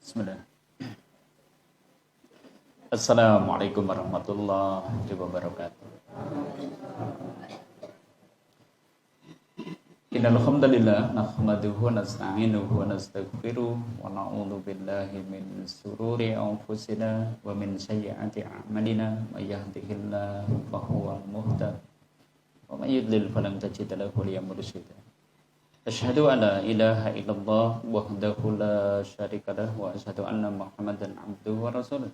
Bismillah. Assalamualaikum warahmatullahi wabarakatuh. Innal hamdalillah nahmaduhu wa nasta'inuhu wa nastaghfiruh wa na'udzu billahi min shururi anfusina wa min sayyiati a'malina may yahdihillahu fahuwal muhtad wa may yudlil falan tajida lahu waliyyan mursyida. Asyhadu an la ilaha illallah wahdahu la syarika lah wa asyhadu anna Muhammadan abduhu wa rasuluh.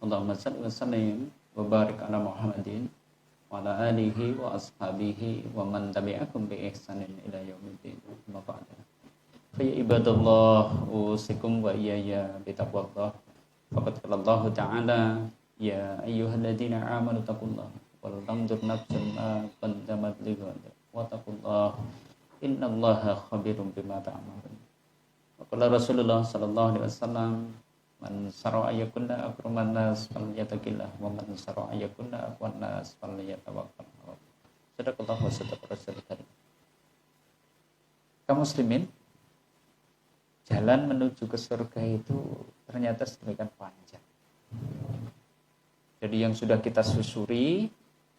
Allahumma shalli wa sallim wa barik ala Muhammadin wa ala alihi wa ashabihi wa man tabi'akum bi ihsanin ila yaumiddin. Amma ba'du. Fa ya ibadallah usikum wa iyaya bi taqwallah. Faqad qala Allah ta'ala ya ayyuhalladzina amanu taqullaha wal tanzur nafsun ma qaddamat lighad wa taqullaha innallaha khabirum bima ta'malun. Qala Rasulullah sallallahu alaihi wasallam, man sara'a yakunna akraman nas falyattaqillah wa man sara'a yakunna aqwan nas falyatawakkal. Sadaqallahu wa sadaqa rasulul karim. Kaum muslimin, jalan menuju ke surga itu ternyata sedemikian panjang. Jadi yang sudah kita susuri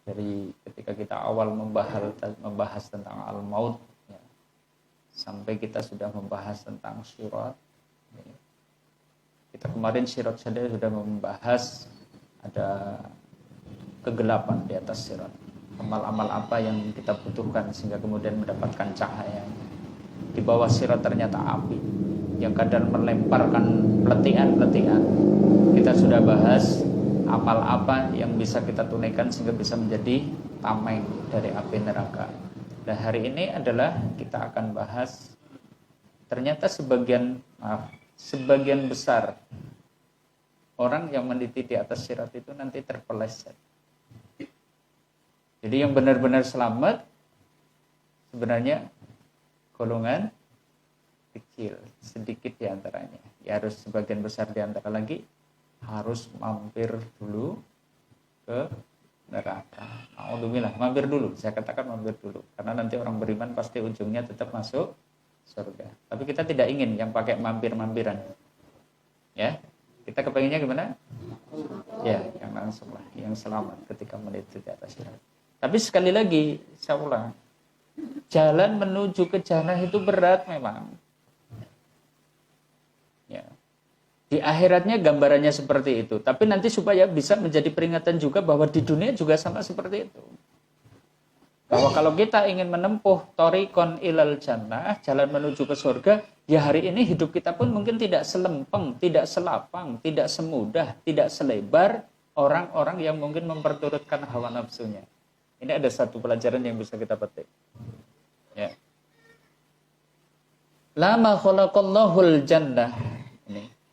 dari ketika kita awal membahas tentang al-maut, sampai kita sudah membahas tentang syirat. Kita kemarin syirat saja sudah membahas ada kegelapan di atas syirat. Amal-amal apa yang kita butuhkan sehingga kemudian mendapatkan cahaya. Di bawah syirat ternyata api yang kadang melemparkan peletihan-peletihan. Kita sudah bahas amal apa yang bisa kita tunaikan sehingga bisa menjadi tameng dari api neraka. Nah, hari ini adalah kita akan bahas ternyata sebagian besar orang yang meniti di atas sirat itu nanti terpeleset. Jadi yang benar-benar selamat sebenarnya golongan kecil, sedikit di antaranya. Ya harus sebagian besar di antara lagi harus mampir dulu ke neraka. Alhamdulillah, mampir dulu. Saya katakan mampir dulu. Karena nanti orang beriman pasti ujungnya tetap masuk surga. Tapi kita tidak ingin yang pakai mampir-mampiran. Ya, kita kepengennya gimana? Ya, yang langsung lah, yang selamat ketika meniti di atas sirat. Tapi sekali lagi, saya ulang, jalan menuju ke jannah itu berat memang. Ya. Di akhiratnya gambarannya seperti itu. Tapi nanti supaya bisa menjadi peringatan juga bahwa di dunia juga sama seperti itu. Bahwa kalau kita ingin menempuh thoriqon ilal jannah, jalan menuju ke surga, ya hari ini hidup kita pun mungkin tidak selempeng, tidak selapang, tidak semudah, tidak selebar orang-orang yang mungkin memperturutkan hawa nafsunya. Ini ada satu pelajaran yang bisa kita petik. Ya. Lama khalaqallahul jannah. Ini.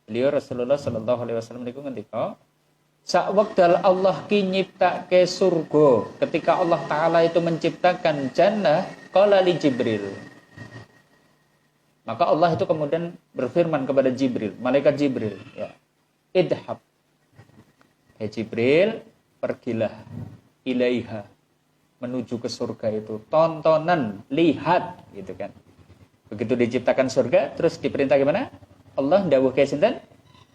Beliau Rasulullah sallallahu alaihi wasallam niku ngendika, sak wekdal Allah ki nyiptake surga, ketika Allah taala itu menciptakan jannah, qala li Jibril. Maka Allah itu kemudian berfirman kepada Jibril, malaikat Jibril, ya. Idhab. Jibril, pergilah ilaiha, menuju ke surga itu, tontonan, lihat gitu kan. Begitu diciptakan surga, terus diperintah gimana? Allah dawuh ke sinten?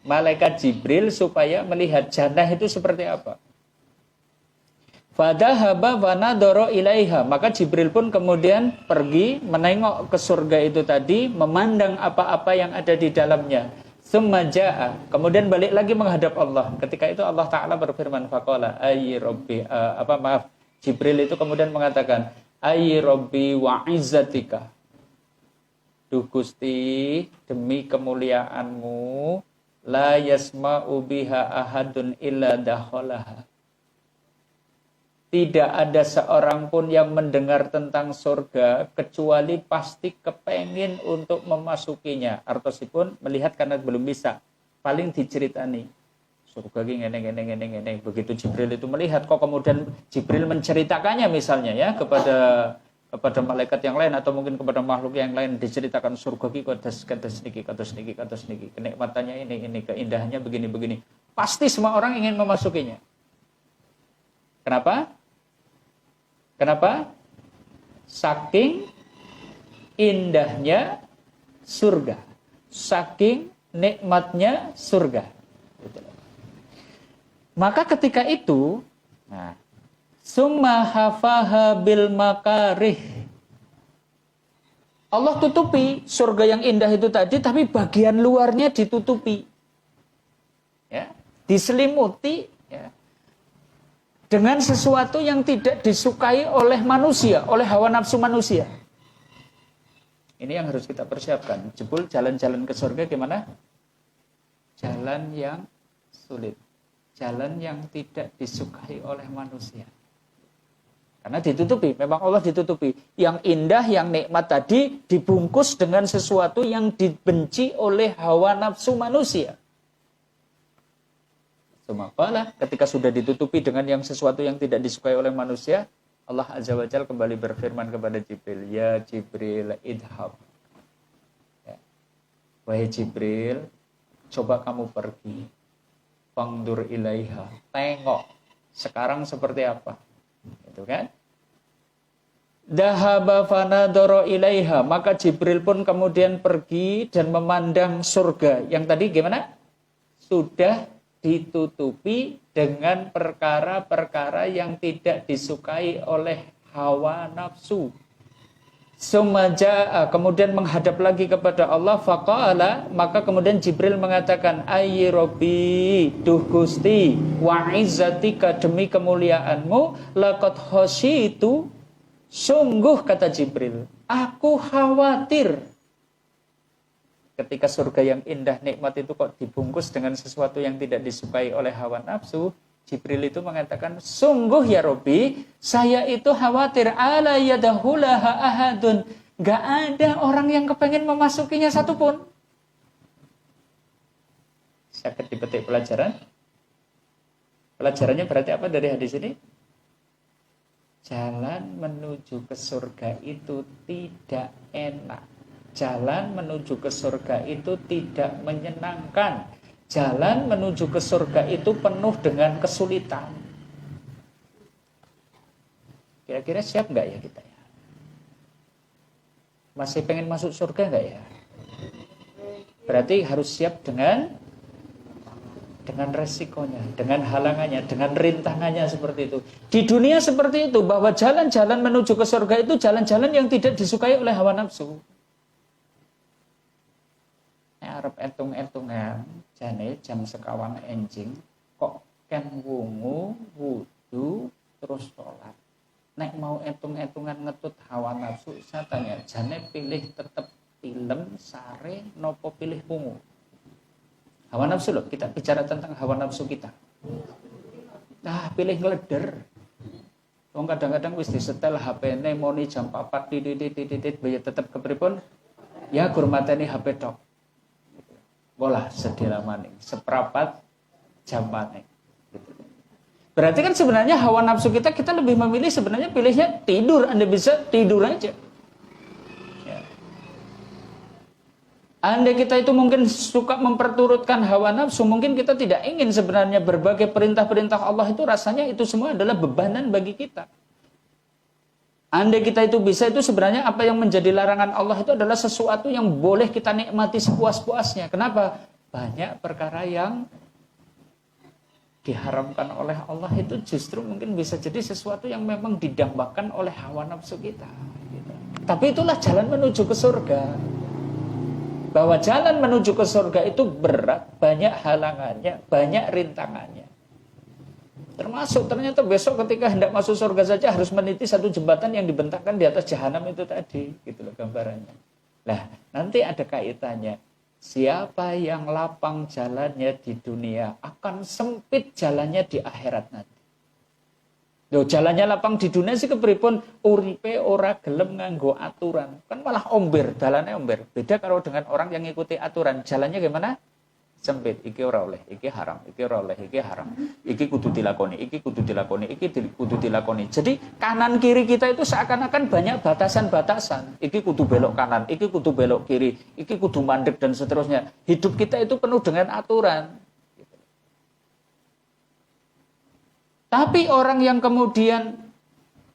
Malaikat Jibril supaya melihat jannah itu seperti apa. Fadhahaba wa nadara ilaiha, maka Jibril pun kemudian pergi menengok ke surga itu tadi, memandang apa-apa yang ada di dalamnya. Tsumma jaa, kemudian balik lagi menghadap Allah. Ketika itu Allah taala berfirman faqala ayyi rabbi Jibril itu kemudian mengatakan ayyi rabbi wa izzatika. Duh Gusti, demi kemuliaanmu, la yasma'u biha ahadun illa dakhalaha. Tidak ada seorang pun yang mendengar tentang surga kecuali pasti kepengin untuk memasukinya. Artosipun melihat karena belum bisa. Paling diceritani. Surga ngene. Begitu Jibril itu melihat, kok kemudian Jibril menceritakannya misalnya ya kepada malaikat yang lain atau mungkin kepada makhluk yang lain, diceritakan surga ki kados niki kenikmatannya ini keindahannya begini pasti semua orang ingin memasukinya. Kenapa? Saking indahnya surga, saking nikmatnya surga. Maka ketika itu, summa hafaha bil makarih. Allah tutupi surga yang indah itu tadi, tapi bagian luarnya ditutupi. Ya, diselimuti ya, dengan sesuatu yang tidak disukai oleh manusia, oleh hawa nafsu manusia. Ini yang harus kita persiapkan. Jebul jalan-jalan ke surga gimana? Jalan yang sulit. Jalan yang tidak disukai oleh manusia. Karena ditutupi, memang Allah ditutupi. Yang indah, yang nikmat tadi dibungkus dengan sesuatu yang dibenci oleh hawa nafsu manusia. Sumaqala, ketika sudah ditutupi dengan yang sesuatu yang tidak disukai oleh manusia, Allah Azza wa Jalla kembali berfirman kepada Jibril, ya Jibril idhab. Ya. Wahai Jibril, coba kamu pergi. Fangdur ilaiha, tengok sekarang seperti apa, itu kan? Dahaba fanadoro ilaiha, maka Jibril pun kemudian pergi dan memandang surga yang tadi gimana? Sudah ditutupi dengan perkara-perkara yang tidak disukai oleh hawa nafsu. Sumaja, kemudian menghadap lagi kepada Allah, faqala, maka kemudian Jibril mengatakan, ayyi rabbi, duh Gusti, wa izzatika, demi kemuliaanmu, laqad khasyitu, sungguh kata Jibril, aku khawatir. Ketika surga yang indah nikmat itu kok dibungkus dengan sesuatu yang tidak disukai oleh hawa nafsu, Jibril itu mengatakan, sungguh ya Robbi, saya itu khawatir ala yadahulaha ahadun. Gak ada orang yang kepengen memasukinya satupun. Sakit dipetik pelajaran. Pelajarannya berarti apa dari hadis ini? Jalan menuju ke surga itu tidak enak. Jalan menuju ke surga itu tidak menyenangkan. Jalan menuju ke surga itu penuh dengan kesulitan. Kira-kira siap nggak ya kita ya? Masih pengen masuk surga nggak ya? Berarti harus siap dengan resikonya, dengan halangannya, dengan rintangannya seperti itu. Di dunia seperti itu, bahwa jalan-jalan menuju ke surga itu jalan-jalan yang tidak disukai oleh hawa nafsu. Arep entung-entungan jane jam sekawan enjing kok ken wungu wudu terus sholat. Nek mau entung-entungan ngetut hawa nafsu, saya tanya jane pilih tetap film sare nopo pilih wungu? Hawa nafsu loh, kita bicara tentang hawa nafsu kita. Nah, pilih ngeleder. Wong kadang-kadang wis disetel HP-ne moni jam 4 titit bae tetep kepripun? Ya gur mateni HP tok. Bolah sedih maning, seperapat jam maning. Berarti kan sebenarnya hawa nafsu kita lebih memilih sebenarnya pilihnya tidur. Anda bisa tidur aja. Ya. Andai kita itu mungkin suka memperturutkan hawa nafsu, mungkin kita tidak ingin sebenarnya berbagai perintah-perintah Allah itu rasanya itu semua adalah bebanan bagi kita. Andai kita itu bisa, itu sebenarnya apa yang menjadi larangan Allah itu adalah sesuatu yang boleh kita nikmati sepuas-puasnya. Kenapa? Banyak perkara yang diharamkan oleh Allah itu justru mungkin bisa jadi sesuatu yang memang didambakan oleh hawa nafsu kita. Gitu. Tapi itulah jalan menuju ke surga. Bahwa jalan menuju ke surga itu berat, banyak halangannya, banyak rintangannya. Termasuk ternyata besok ketika hendak masuk surga saja harus meniti satu jembatan yang dibentangkan di atas jahanam itu tadi, gitu loh gambarannya. Nah, nanti ada kaitannya. Siapa yang lapang jalannya di dunia akan sempit jalannya di akhirat nanti. Loh, jalannya lapang di dunia sih kepripun uripe ora gelem nganggo aturan. Kan malah omber, jalannya omber. Beda kalau dengan orang yang ngikuti aturan, jalannya gimana? Sempit, iki ora oleh, iki haram, iki ora oleh, iki haram, iki kudu dilakoni, iki kudu dilakoni, iki kudu dilakoni. Jadi kanan kiri kita itu seakan-akan banyak batasan-batasan. Iki kudu belok kanan, iki kudu belok kiri, iki kudu mandek dan seterusnya. Hidup kita itu penuh dengan aturan. Tapi orang yang kemudian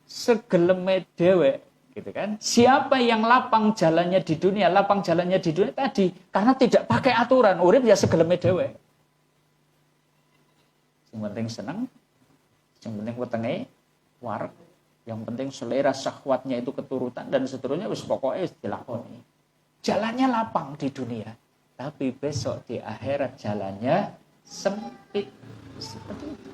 segeleme dewek, Gitu kan? Siapa yang lapang jalannya di dunia? Lapang jalannya di dunia tadi karena tidak pakai aturan, urip ya segeleme dhewe. Yang penting senang, yang penting wetenge wareg, yang penting selera syahwatnya itu keturutan dan seterusnya wis pokoknya wis dilakoni. Jalannya lapang di dunia, tapi besok di akhirat jalannya sempit. Seperti itu.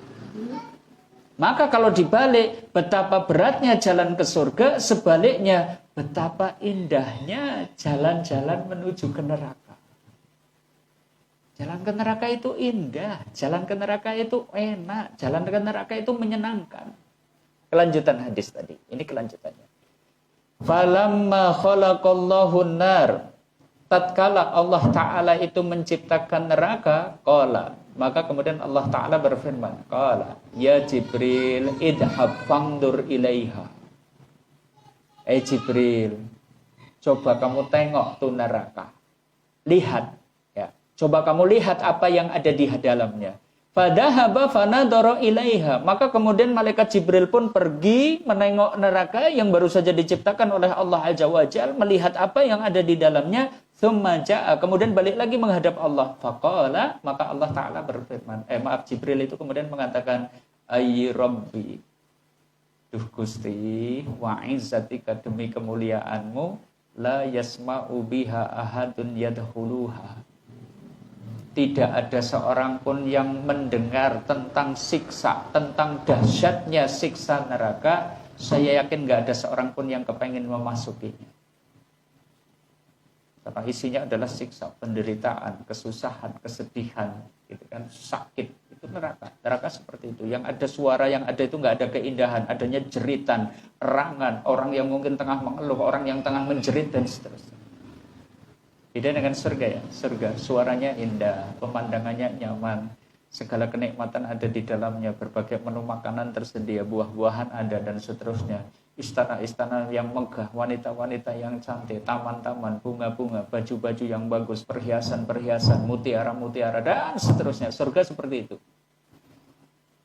Maka kalau dibalik, betapa beratnya jalan ke surga, sebaliknya betapa indahnya jalan-jalan menuju ke neraka. Jalan ke neraka itu indah, jalan ke neraka itu enak, jalan ke neraka itu menyenangkan. Kelanjutan hadis tadi, ini kelanjutannya. Falamma khalaqallahu nar, tatkala Allah Ta'ala itu menciptakan neraka, qala, maka kemudian Allah Ta'ala berfirman, qala, ya Jibril, idhab fangdur ilaiha. Jibril, coba kamu tengok tuh neraka. Lihat, ya. Coba kamu lihat apa yang ada di dalamnya. Fadahaba fanadara ilaiha. Maka kemudian malaikat Jibril pun pergi menengok neraka yang baru saja diciptakan oleh Allah Azza wa Jalla, melihat apa yang ada di dalamnya. Tsumma jaa, kemudian balik lagi menghadap Allah. Faqala, maka Allah Ta'ala berfirman, Jibril itu kemudian mengatakan, ayy Rabbi, duh Gusti, wa izzatika, demi kemuliaanmu, la yasma'u biha ahadun yadkhuluha. Tidak ada seorang pun yang mendengar tentang siksa, tentang dahsyatnya siksa neraka. Saya yakin gak ada seorang pun yang kepengen memasukinya. Karena isinya adalah siksa, penderitaan, kesusahan, kesedihan, gitu kan, sakit, itu neraka. Neraka seperti itu. Yang ada suara, yang ada itu nggak ada keindahan, adanya jeritan, erangan, orang yang mungkin tengah mengeluh, orang yang tengah menjerit dan seterusnya. Beda dengan surga ya. Surga suaranya indah, pemandangannya nyaman, segala kenikmatan ada di dalamnya, berbagai menu makanan tersedia, buah-buahan ada dan seterusnya. Istana-istana yang megah, wanita-wanita yang cantik, taman-taman, bunga-bunga, baju-baju yang bagus, perhiasan-perhiasan, mutiara-mutiara, dan seterusnya. Surga seperti itu.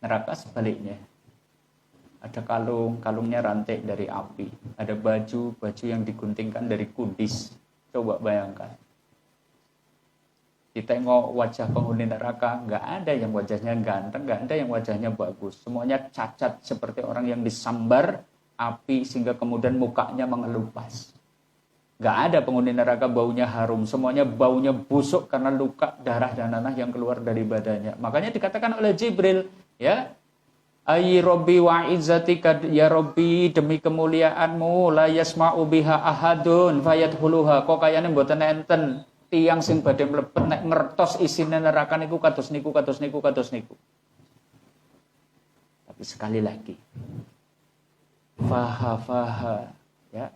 Neraka sebaliknya. Ada kalung, kalungnya rantai dari api. Ada baju, baju yang diguntingkan dari kudis. Coba bayangkan. Ditengok wajah penghuni neraka, nggak ada yang wajahnya ganteng, nggak ada yang wajahnya bagus. Semuanya cacat seperti orang yang disambar api sehingga kemudian mukanya mengelupas. Gak ada penghuni neraka baunya harum, semuanya baunya busuk karena luka, darah dan nanah yang keluar dari badannya. Makanya dikatakan oleh Jibril, ya, ayy Rabbi wa izzatika, ya Rabbi demi kemuliaanmu, la yasma'u biha ahadun fayadkhuluha. Kok kayane mboten enten tiyang sing badhe mlebet nek ngertos isine neraka niku kados niku. Tapi sekali lagi, fahafaha, ya,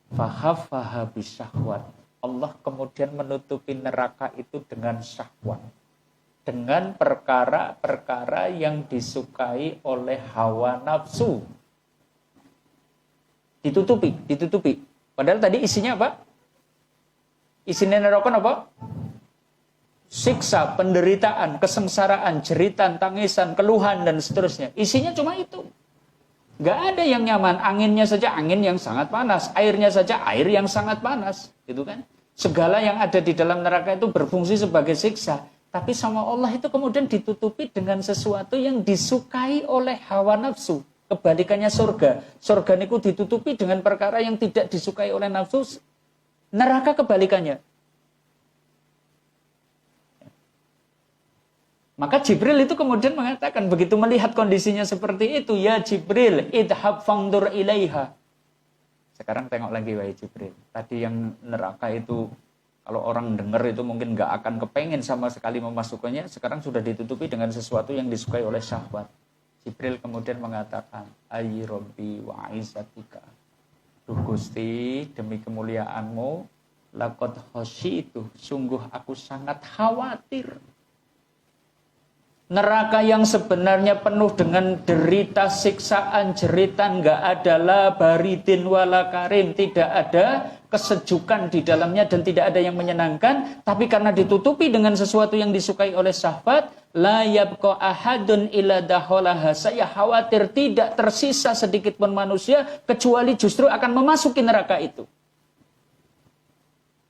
fahafaha bisyahwat. Allah kemudian menutupi neraka itu dengan syahwat, dengan perkara-perkara yang disukai oleh hawa nafsu. Ditutupi. Padahal tadi isinya apa? Isinya neraka apa? Siksa, penderitaan, kesengsaraan, jeritan, tangisan, keluhan dan seterusnya. Isinya cuma itu. Gak ada yang nyaman, anginnya saja angin yang sangat panas, airnya saja air yang sangat panas, gitu kan? Segala yang ada di dalam neraka itu berfungsi sebagai siksa, tapi sama Allah itu kemudian ditutupi dengan sesuatu yang disukai oleh hawa nafsu. Kebalikannya surga. Surga niku ditutupi dengan perkara yang tidak disukai oleh nafsu. Neraka kebalikannya. Maka Jibril itu kemudian mengatakan, begitu melihat kondisinya seperti itu, ya Jibril, idhab fangdur ilaiha. Sekarang tengok lagi, wahai Jibril. Tadi yang neraka itu, kalau orang dengar itu mungkin gak akan kepengen sama sekali memasukkannya. Sekarang sudah ditutupi dengan sesuatu yang disukai oleh syahwat. Jibril kemudian mengatakan, ayy Rabbi wa izzatika. Duh Gusti, demi kemuliaanmu, laqad khasyitu, sungguh aku sangat khawatir. Neraka yang sebenarnya penuh dengan derita, siksaan, jeritan, nggak ada la baridin wala karim, tidak ada kesejukan di dalamnya dan tidak ada yang menyenangkan, tapi karena ditutupi dengan sesuatu yang disukai oleh syahwat, la yabqa ahadun illa dakhalaha. Saya khawatir tidak tersisa sedikit pun manusia kecuali justru akan memasuki neraka itu.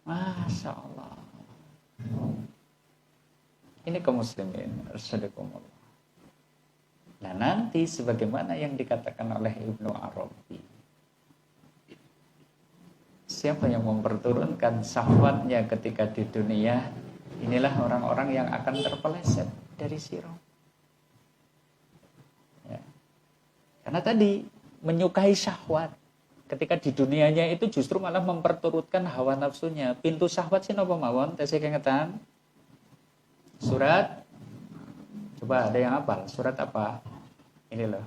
Masya Allah. Ini kaum muslimin, rahimakumullah. Nah nanti sebagaimana yang dikatakan oleh Ibnu Arabi, siapa yang memperturunkan syahwatnya ketika di dunia, inilah orang-orang yang akan terpeleset dari sirat. Ya. Karena tadi menyukai syahwat ketika di dunianya itu justru malah memperturutkan hawa nafsunya. Pintu syahwat sih napa mawon? Tesih kengetan. Surat, coba ada yang hafal? Surat apa? Ini loh.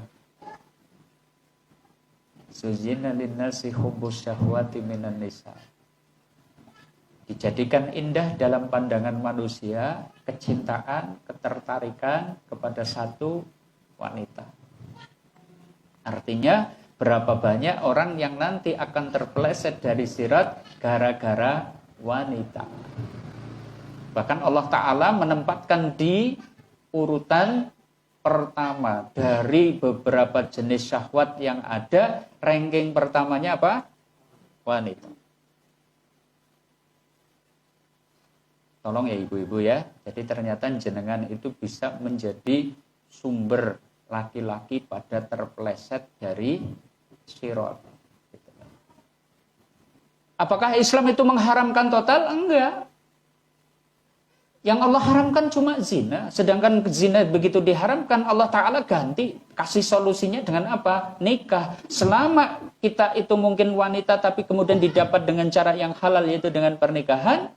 Sujina linnasi hubbus syahwati minan nisa. Dijadikan indah dalam pandangan manusia kecintaan, ketertarikan kepada satu wanita. Artinya berapa banyak orang yang nanti akan terpeleset dari sirat gara-gara wanita. Bahkan Allah Ta'ala menempatkan di urutan pertama dari beberapa jenis syahwat yang ada, ranking pertamanya apa? Wanita. Tolong ya ibu-ibu ya. Jadi ternyata jenengan itu bisa menjadi sumber laki-laki pada terpeleset dari sirat. Apakah Islam itu mengharamkan total? Enggak. Yang Allah haramkan cuma zina. Sedangkan zina begitu diharamkan, Allah Ta'ala ganti. Kasih solusinya dengan apa? Nikah. Selama kita itu mungkin wanita, tapi kemudian didapat dengan cara yang halal, yaitu dengan pernikahan,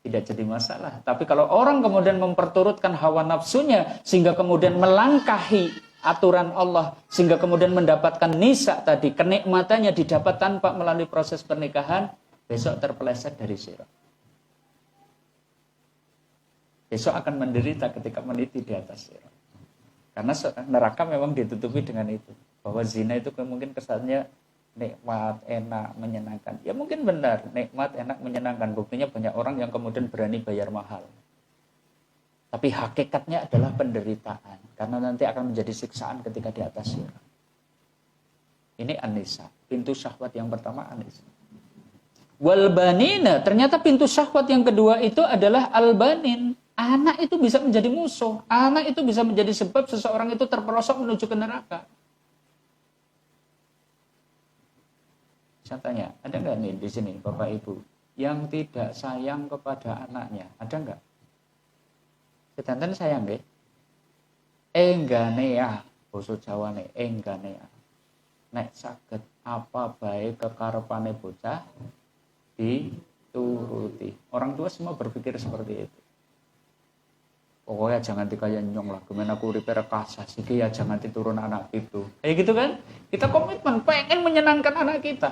tidak jadi masalah. Tapi kalau orang kemudian memperturutkan hawa nafsunya, sehingga kemudian melangkahi aturan Allah, sehingga kemudian mendapatkan nisa tadi, kenikmatannya didapat tanpa melalui proses pernikahan, besok terpeleset dari sirat. Besok akan menderita ketika meniti di atas sirat. Karena neraka memang ditutupi dengan itu. Bahwa zina itu mungkin kesannya nikmat, enak, menyenangkan. Ya mungkin benar, nikmat, enak, menyenangkan. Buktinya banyak orang yang kemudian berani bayar mahal. Tapi hakikatnya adalah penderitaan. Karena nanti akan menjadi siksaan ketika di atas sirat. Ini an-nisa. Pintu syahwat yang pertama an-nisa. Wal-banina. Ternyata pintu syahwat yang kedua itu adalah al-banin. Anak itu bisa menjadi musuh. Anak itu bisa menjadi sebab seseorang itu terperosok menuju ke neraka. Saya tanya, ada nggak nih di sini Bapak Ibu yang tidak sayang kepada anaknya? Ada nggak? Sedanten sayang nggih? Enggane ya, basa Jawane enggane ya. Nek saged apa baik kekarepane bocah dituruti. Orang tua semua berpikir seperti itu. Pokoknya jangan dikaya nyong lah, gimana aku repair kasas, ya jangan diturun anak itu. Gitu kan? Kita komitmen, pengen menyenangkan anak kita.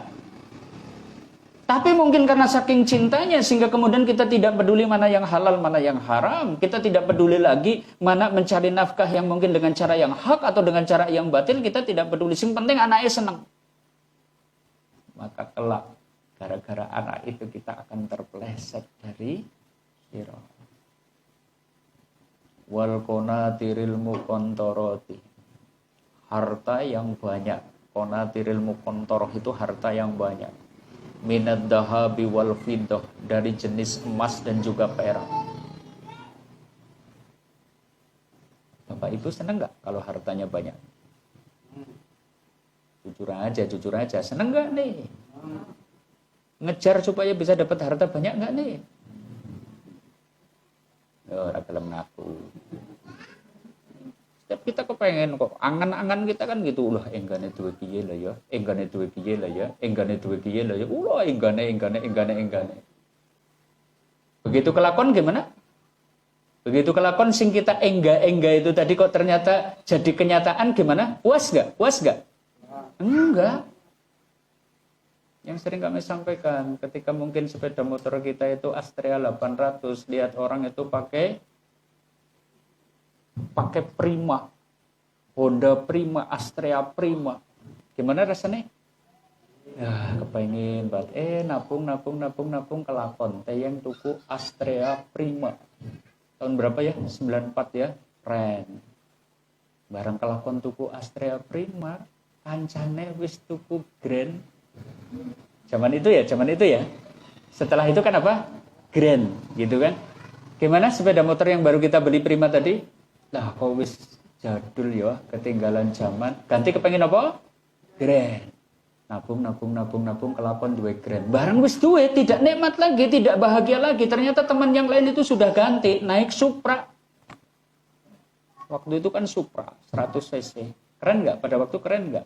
Tapi mungkin karena saking cintanya, sehingga kemudian kita tidak peduli mana yang halal, mana yang haram. Kita tidak peduli lagi mana mencari nafkah yang mungkin dengan cara yang hak atau dengan cara yang batil, kita tidak peduli. Yang penting anaknya senang. Maka kelak, gara-gara anak itu kita akan terpeleset dari sirat. Wal qanatiril muqantarati, harta yang banyak. Qanatiril muqantarah itu harta yang banyak. Minad dahabi wal fiddah, dari jenis emas dan juga perak. Bapak Ibu senang nggak kalau hartanya banyak? Jujur aja, senang nggak nih? Ngejar supaya bisa dapat harta banyak nggak nih? Ora gelem ngaku. Setiap kita kepengen kok, angan-angan kita kan gitu, ulah enggane duwe piye lah ya, enggane duwe piye lah ya, enggane duwe piye lah ya, ulah enggane. Begitu kelakon gimana? Begitu kelakon sing kita enggak itu tadi kok ternyata jadi kenyataan gimana? Puas gak? Enggak. Yang sering kami sampaikan, ketika mungkin sepeda motor kita itu Astrea 800, lihat orang itu pakai Prima, Honda Prima, Astrea Prima. Gimana rasanya? Ya, kepengen banget. Nabung kelakon. Teyeng tuku Astrea Prima. Tahun berapa ya? 94 ya. Keren. Barang kelakon tuku Astrea Prima, kancane wis tuku Grand. Zaman itu ya. Setelah itu kan apa? Grand, gitu kan? Gimana sepeda motor yang baru kita beli Prima tadi? Lah, kok wis jadul ya, ketinggalan zaman. Ganti kepengen apa? Grand. Nabung kelakon duwe Grand. Barang wis duwe, tidak nikmat lagi, tidak bahagia lagi. Ternyata teman yang lain itu sudah ganti, naik Supra. Waktu itu kan Supra 100 cc. Keren nggak? Pada waktu keren nggak?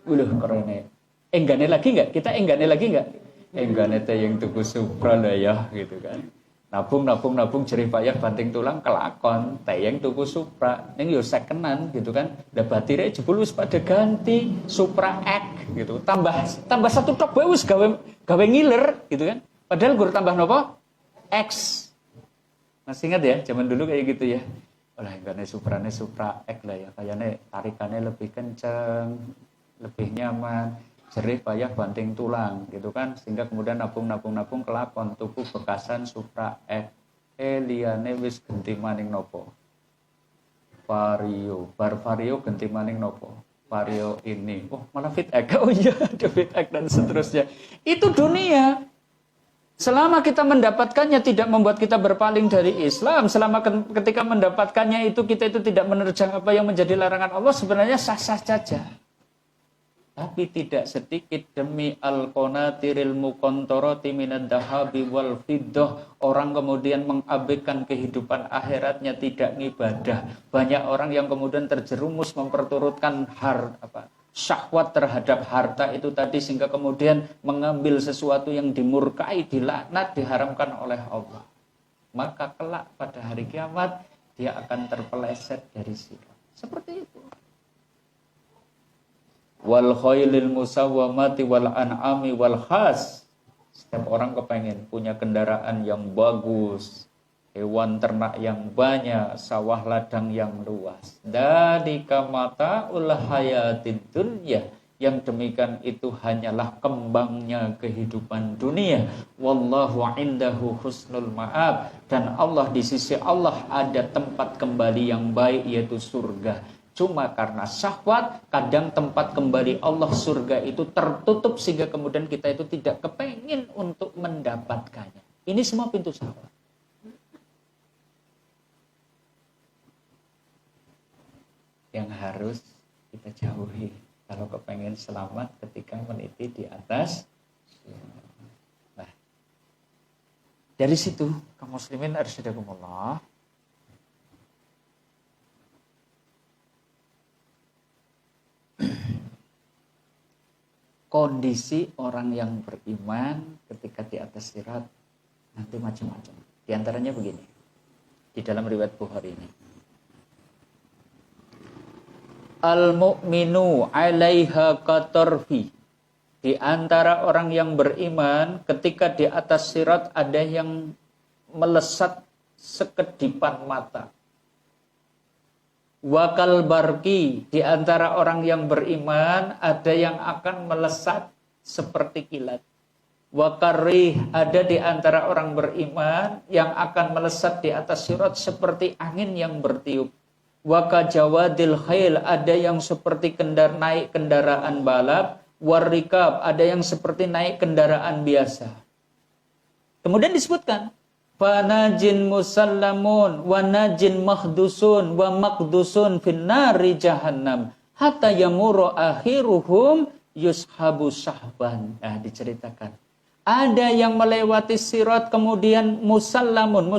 Keren ya. Enggane lagi nggak? Kita enggane lagi nggak? Enggane teh yang tuku Supra lah ya, gitu kan. Nabung jerih payah banting tulang kelakon, teyeng tuku Supra. Ning yo sekenan gitu kan. Lah batire jebul wis pada ganti Supra X gitu. Tambah satu tok bae wis gawe ngiler gitu kan. Padahal gur tambah nopo? X. Masih ingat ya zaman dulu kayak gitu ya. Oleh karena Supra X lah ya, kayaknya tarikannya lebih kenceng, lebih nyaman, jerih payah banting tulang gitu kan, sehingga kemudian nabung kelakon tuku bekasan Supra X. Liane wis genti maning nopo? Vario genti maning nopo? Vario ini. Oh, malah Fit X. Oh iya, ada Fit X dan seterusnya. Itu dunia. Selama kita mendapatkannya tidak membuat kita berpaling dari Islam, selama ketika mendapatkannya itu kita itu tidak menerjang apa yang menjadi larangan Allah, sebenarnya sah-sah saja. Tapi tidak sedikit demi al-qanatiril muqantarati minad dahabi wal fiddah, orang kemudian mengabaikan kehidupan akhiratnya, tidak ngibadah. Banyak orang yang kemudian terjerumus memperturutkan syahwat terhadap harta itu tadi, sehingga kemudian mengambil sesuatu yang dimurkai, dilaknat, diharamkan oleh Allah. Maka kelak pada hari kiamat dia akan terpeleset dari sirat. Seperti itu. Wal khailil musawwamati wal an'ami wal khas. Setiap orang kepengen punya kendaraan yang bagus, hewan ternak yang banyak, sawah ladang yang luas. Dalika mata'ul hayatid dunya. Yang demikian itu hanyalah kembangnya kehidupan dunia. Wallahu indahu husnul ma'ab. Dan Allah, di sisi Allah ada tempat kembali yang baik, yaitu surga. Cuma karena syahwat, kadang tempat kembali Allah surga itu tertutup, sehingga kemudian kita itu tidak kepengin untuk mendapatkannya. Ini semua pintu syahwat. Yang harus kita jauhi kalau kepengen selamat ketika meniti di atas. Nah, dari situ kaum muslimin arsyadakumullah, kondisi orang yang beriman ketika di atas sirat nanti macam-macam. Di antaranya begini, di dalam riwayat Bukhari ini, al-mu'minu 'alaiha katarfi. Di antara orang yang beriman ketika di atas sirat ada yang melesat sekedipan mata. Wakal barki, di antara orang yang beriman ada yang akan melesat seperti kilat. Wakarih, ada di antara orang beriman yang akan melesat di atas sirat seperti angin yang bertiup. Wakajawadil khail, ada yang seperti naik kendaraan balap. Warrikab, ada yang seperti naik kendaraan biasa. Kemudian disebutkan, fanajin musallamun wa najin mahdusun wa maqdusun finnari jahannam hatta yamuru akhiruhum yushabu sahban. Nah, diceritakan ada yang melewati sirat kemudian musallamun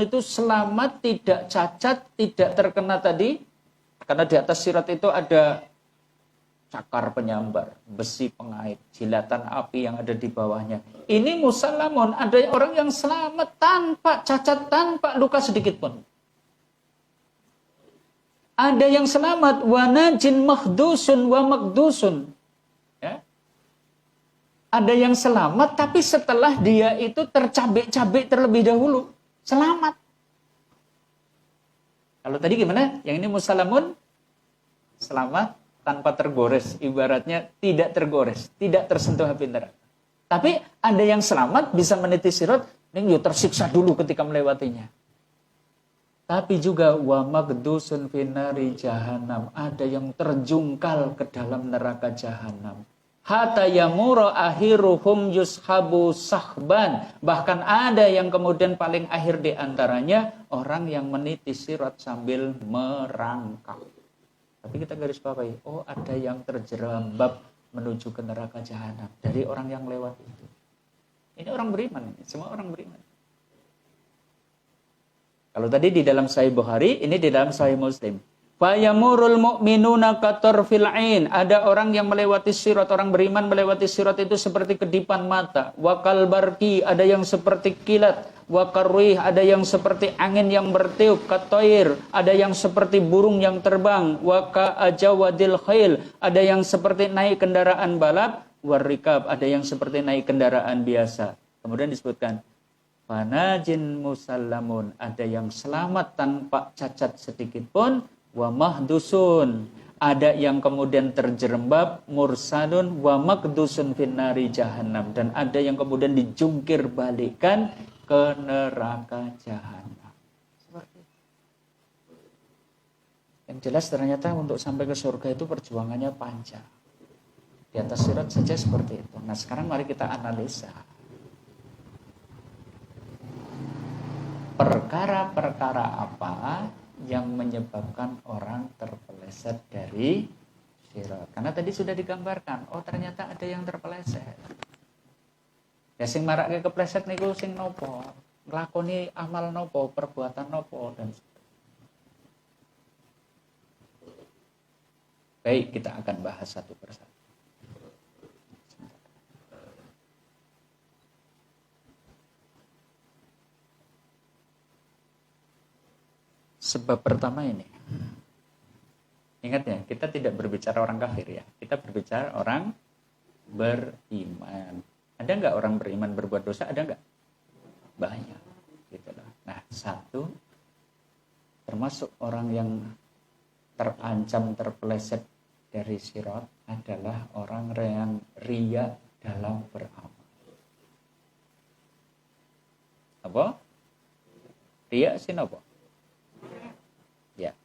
itu selamat, tidak cacat, tidak terkena tadi, karena di atas sirat itu ada cakar penyambar, besi pengait, jilatan api yang ada di bawahnya. Ini musallamun, ada orang yang selamat tanpa cacat, tanpa luka sedikit pun. Ada yang selamat, wa najin mahdusun wa makdusun. Ya. Ada yang selamat, tapi setelah dia itu tercabik-cabik terlebih dahulu, selamat. Kalau tadi gimana? Yang ini musallamun, selamat, tanpa tergores, ibaratnya tidak tergores, tidak tersentuh api neraka. Tapi ada yang selamat bisa meniti sirat, ini tersiksa dulu ketika melewatinya. Tapi juga wa magdusun finari jahannam, ada yang terjungkal ke dalam neraka jahanam. Hatta yamura akhiruhum yushabu sahban. Bahkan ada yang kemudian paling akhir di antaranya orang yang meniti sirat sambil merangkak. Tapi kita garis bawahi, oh ada yang terjerembab menuju ke neraka jahanam dari orang yang lewat itu. Ini orang beriman, semua orang beriman. Kalau tadi di dalam Sahih Bukhari, ini di dalam Sahih Muslim. Fayamurul mu'minuna katarfil ain. Ada orang yang melewati sirat, orang beriman melewati sirat itu seperti kedipan mata. Wakal barki, ada yang seperti kilat. Wakarwih, ada yang seperti angin yang bertiup. Katoir, ada yang seperti burung yang terbang. Waka ajawadil khail, ada yang seperti naik kendaraan balap. Warikab, ada yang seperti naik kendaraan biasa. Kemudian disebutkan fanajin musallamun, ada yang selamat tanpa cacat sedikit pun. Wa mahdusun, ada yang kemudian terjerembab, mursadun wa makdusun finnari jahannam, dan ada yang kemudian dijungkir balikan ke neraka jahanam. Seperti itu. Yang jelas ternyata untuk sampai ke surga itu perjuangannya panjang. Di atas sirat saja seperti itu. Nah sekarang mari kita analisa perkara-perkara apa yang menyebabkan orang terpeleset dari sirat. Karena tadi sudah digambarkan, oh ternyata ada yang terpeleset. Ya sing marake kepleset niku sing nopo? Nglakoni amal nopo, perbuatan nopo dan sebagainya. Baik, kita akan bahas satu persatu. Sebab pertama ini, ingat ya, kita tidak berbicara orang kafir ya, kita berbicara orang beriman. Ada nggak orang beriman berbuat dosa? Ada nggak? Banyak. Gitu loh. Nah, satu, termasuk orang yang terancam terpeleset dari sirat adalah orang yang riya dalam beramal. Apa? Riya sih apa? Ya.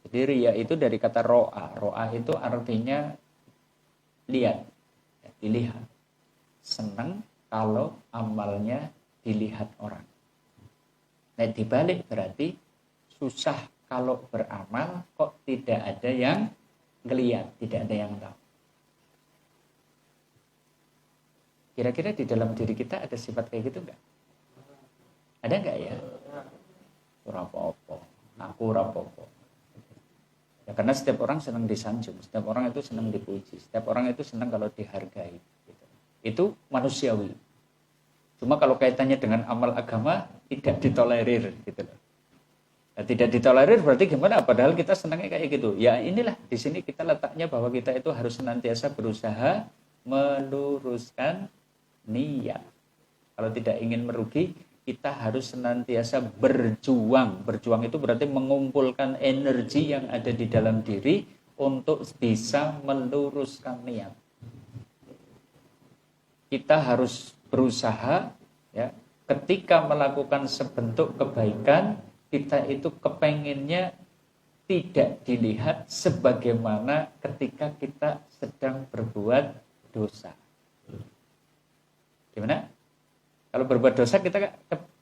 Jadi riya itu dari kata ro'a. Ro'a itu artinya lihat, ya, dilihat. Senang kalau amalnya dilihat orang. Nah, dibalik berarti susah kalau beramal kok tidak ada yang ngelihat, tidak ada yang tahu. Kira-kira di dalam diri kita ada sifat kayak gitu enggak? Ada enggak ya? Rapopo, aku rapopo. Ya karena setiap orang senang disanjung, setiap orang itu senang dipuji, setiap orang itu senang kalau dihargai. Gitu. Itu manusiawi. Cuma kalau kaitannya dengan amal agama tidak ditolerir, gitu loh. Nah, tidak ditolerir berarti gimana? Padahal kita senangnya kayak gitu. Ya inilah di sini kita letaknya bahwa kita itu harus senantiasa berusaha meluruskan niat. Kalau tidak ingin merugi, kita harus senantiasa berjuang. Berjuang itu berarti mengumpulkan energi yang ada di dalam diri untuk bisa meluruskan niat. Kita harus berusaha, ya, ketika melakukan sebentuk kebaikan, kita itu kepenginnya tidak dilihat sebagaimana ketika kita sedang berbuat dosa. Gimana? Kalau berbuat dosa kita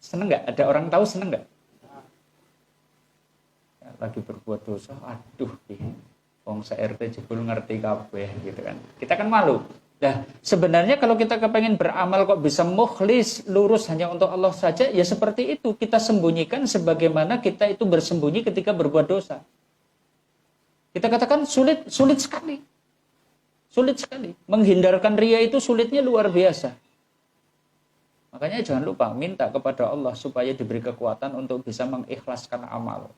seneng nggak? Ada orang tahu seneng nggak? Ya, lagi berbuat dosa, aduh, wong se-RT jebul ngerti kabeh gitu kan. Kita kan malu. Nah, sebenarnya kalau kita kepengen beramal kok bisa mukhlis, lurus hanya untuk Allah saja, ya seperti itu. Kita sembunyikan sebagaimana kita itu bersembunyi ketika berbuat dosa. Kita katakan sulit sekali. Sulit sekali. Menghindarkan riya itu sulitnya luar biasa. Makanya jangan lupa minta kepada Allah supaya diberi kekuatan untuk bisa mengikhlaskan amal.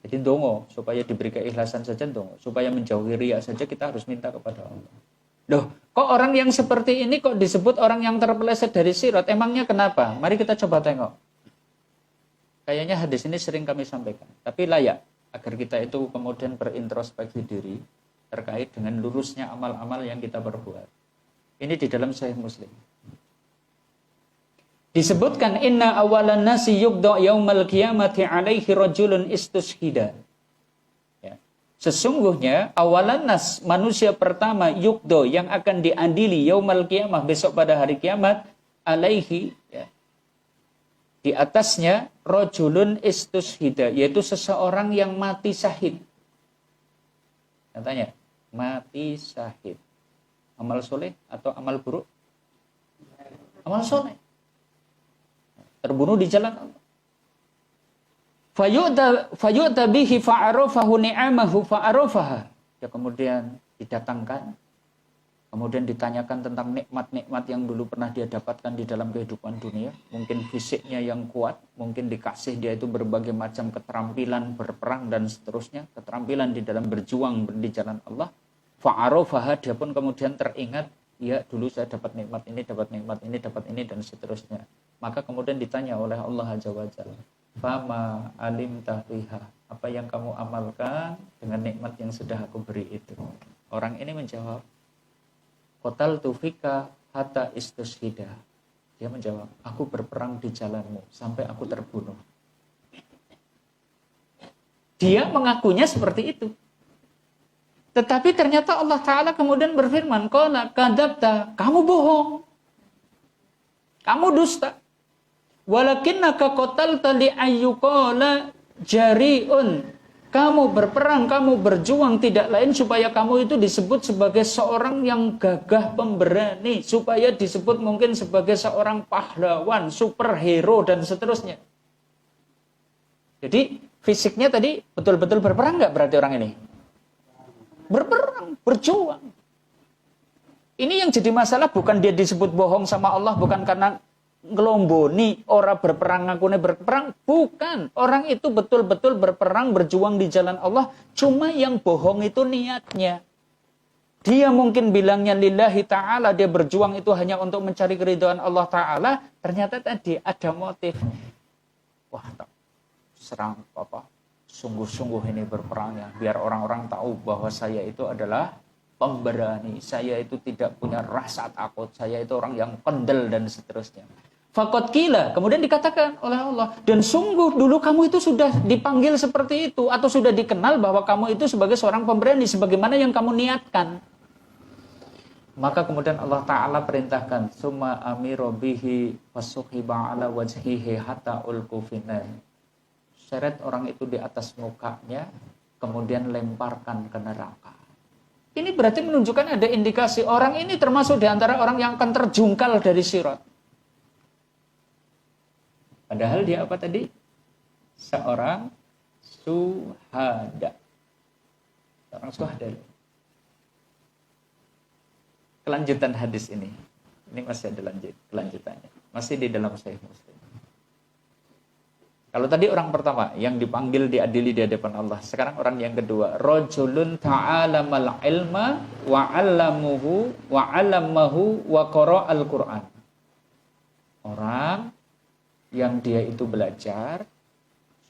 Jadi dongo, supaya diberi keikhlasan saja dongo. Supaya menjauhi riya saja kita harus minta kepada Allah. Loh, kok orang yang seperti ini kok disebut orang yang terpeleset dari sirat? Emangnya kenapa? Mari kita coba tengok. Kayaknya hadis ini sering kami sampaikan, tapi layak agar kita itu kemudian berintrospeksi diri terkait dengan lurusnya amal-amal yang kita perbuat. Ini di dalam Sahih Muslim. Disebutkan inna awalan nasi yugda yaumal qiyamati alaihi rajulun istushhida. Ya. Sesungguhnya awalan nas, manusia pertama yugdo yang akan diadili yaumal qiyamah, besok pada hari kiamat, alaihi, ya, di atasnya rajulun istushhida, yaitu seseorang yang mati syahid. Katanya mati syahid. Amal soleh atau amal buruk? Amal soleh. Terbunuh di jalan Allah. Fayu'ta bihi fa'arafahu ni'amahu fa'arafaha. Ya, kemudian didatangkan, kemudian ditanyakan tentang nikmat-nikmat yang dulu pernah dia dapatkan di dalam kehidupan dunia. Mungkin fisiknya yang kuat, mungkin dikasih dia itu berbagai macam keterampilan berperang dan seterusnya, keterampilan di dalam berjuang di jalan Allah. Fa'arafaha, dia pun kemudian teringat, ya dulu saya dapat nikmat ini, dapat nikmat ini, dapat ini, dan seterusnya. Maka kemudian ditanya oleh Allah Azza wa Jalla, fama alim tahriha, apa yang kamu amalkan dengan nikmat yang sudah aku beri itu? Orang ini menjawab, qatal tufika hatta istushhida. Dia menjawab, aku berperang di jalanmu sampai aku terbunuh. Dia mengakunya seperti itu. Tetapi ternyata Allah Ta'ala kemudian berfirman, qala kadzabta, kamu bohong. Kamu dusta. Walakinnaka qatalta li ayyuqala jari'un. Kamu berperang, kamu berjuang tidak lain supaya kamu itu disebut sebagai seorang yang gagah pemberani, supaya disebut mungkin sebagai seorang pahlawan, superhero dan seterusnya. Jadi fisiknya tadi betul-betul berperang nggak berarti orang ini? Berperang, berjuang. Ini yang jadi masalah, bukan dia disebut bohong sama Allah, bukan karena ngelomboni orang berperang, ngakunya berperang, bukan. Orang itu betul-betul berperang, berjuang di jalan Allah, cuma yang bohong itu niatnya. Dia mungkin bilangnya lillahi ta'ala, dia berjuang itu hanya untuk mencari keridhaan Allah Ta'ala, ternyata tadi ada motif. Wah, serang apa? Sungguh-sungguh ini berperangnya, biar orang-orang tahu bahwa saya itu adalah pemberani, saya itu tidak punya rasa takut, saya itu orang yang kendel dan seterusnya. Faqad qila, kemudian dikatakan oleh Allah, dan sungguh dulu kamu itu sudah dipanggil seperti itu, atau sudah dikenal bahwa kamu itu sebagai seorang pemberani, sebagaimana yang kamu niatkan. Maka kemudian Allah Ta'ala perintahkan, summa amiru bihi fasuhiba ala wajhihi hatta ulqu finnar. Seret orang itu di atas mukanya, kemudian lemparkan ke neraka. Ini berarti menunjukkan ada indikasi orang ini termasuk di antara orang yang akan terjungkal dari sirat. Padahal dia apa tadi? Seorang syuhada. Seorang syuhada. Kelanjutan hadis ini. Ini masih ada kelanjutannya. Masih di dalam Sahih Muslim. Kalau tadi orang pertama yang dipanggil diadili di hadapan Allah, sekarang orang yang kedua, rajulun ta'alamal ilma wa 'allamahu wa qara'al Qur'an. Orang yang dia itu belajar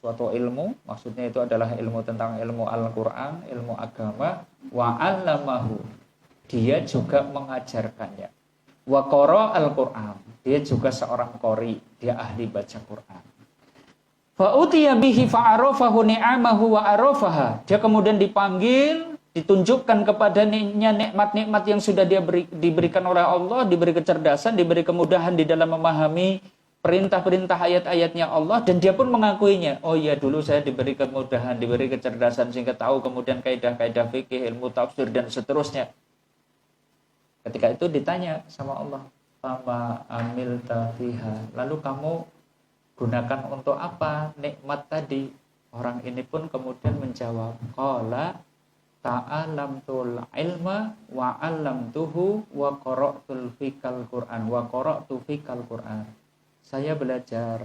suatu ilmu, maksudnya itu adalah ilmu tentang ilmu Al-Qur'an, ilmu agama, wa 'allamahu. Dia juga mengajarkannya. Wa qara'al Qur'an. Dia juga seorang qori, dia ahli baca Qur'an. Fa'utiya bihi fa'arafahu ni'amahu wa arafaha. Dia kemudian dipanggil, ditunjukkan kepadanya nikmat-nikmat yang sudah dia diberikan oleh Allah, diberi kecerdasan, diberi kemudahan di dalam memahami perintah-perintah ayat-ayatnya Allah, dan dia pun mengakuinya. Oh iya, dulu saya diberi kemudahan, diberi kecerdasan sehingga tahu kemudian kaidah-kaidah fikih, ilmu tafsir dan seterusnya. Ketika itu ditanya sama Allah, "Fama amilta fiha?" Lalu kamu gunakan untuk apa nikmat tadi? Orang ini pun kemudian menjawab, qala ta'alamtul ilma wa 'allamtuhu wa qara'tul fikal Qur'an wa qara'tu fikal Qur'an. Saya belajar,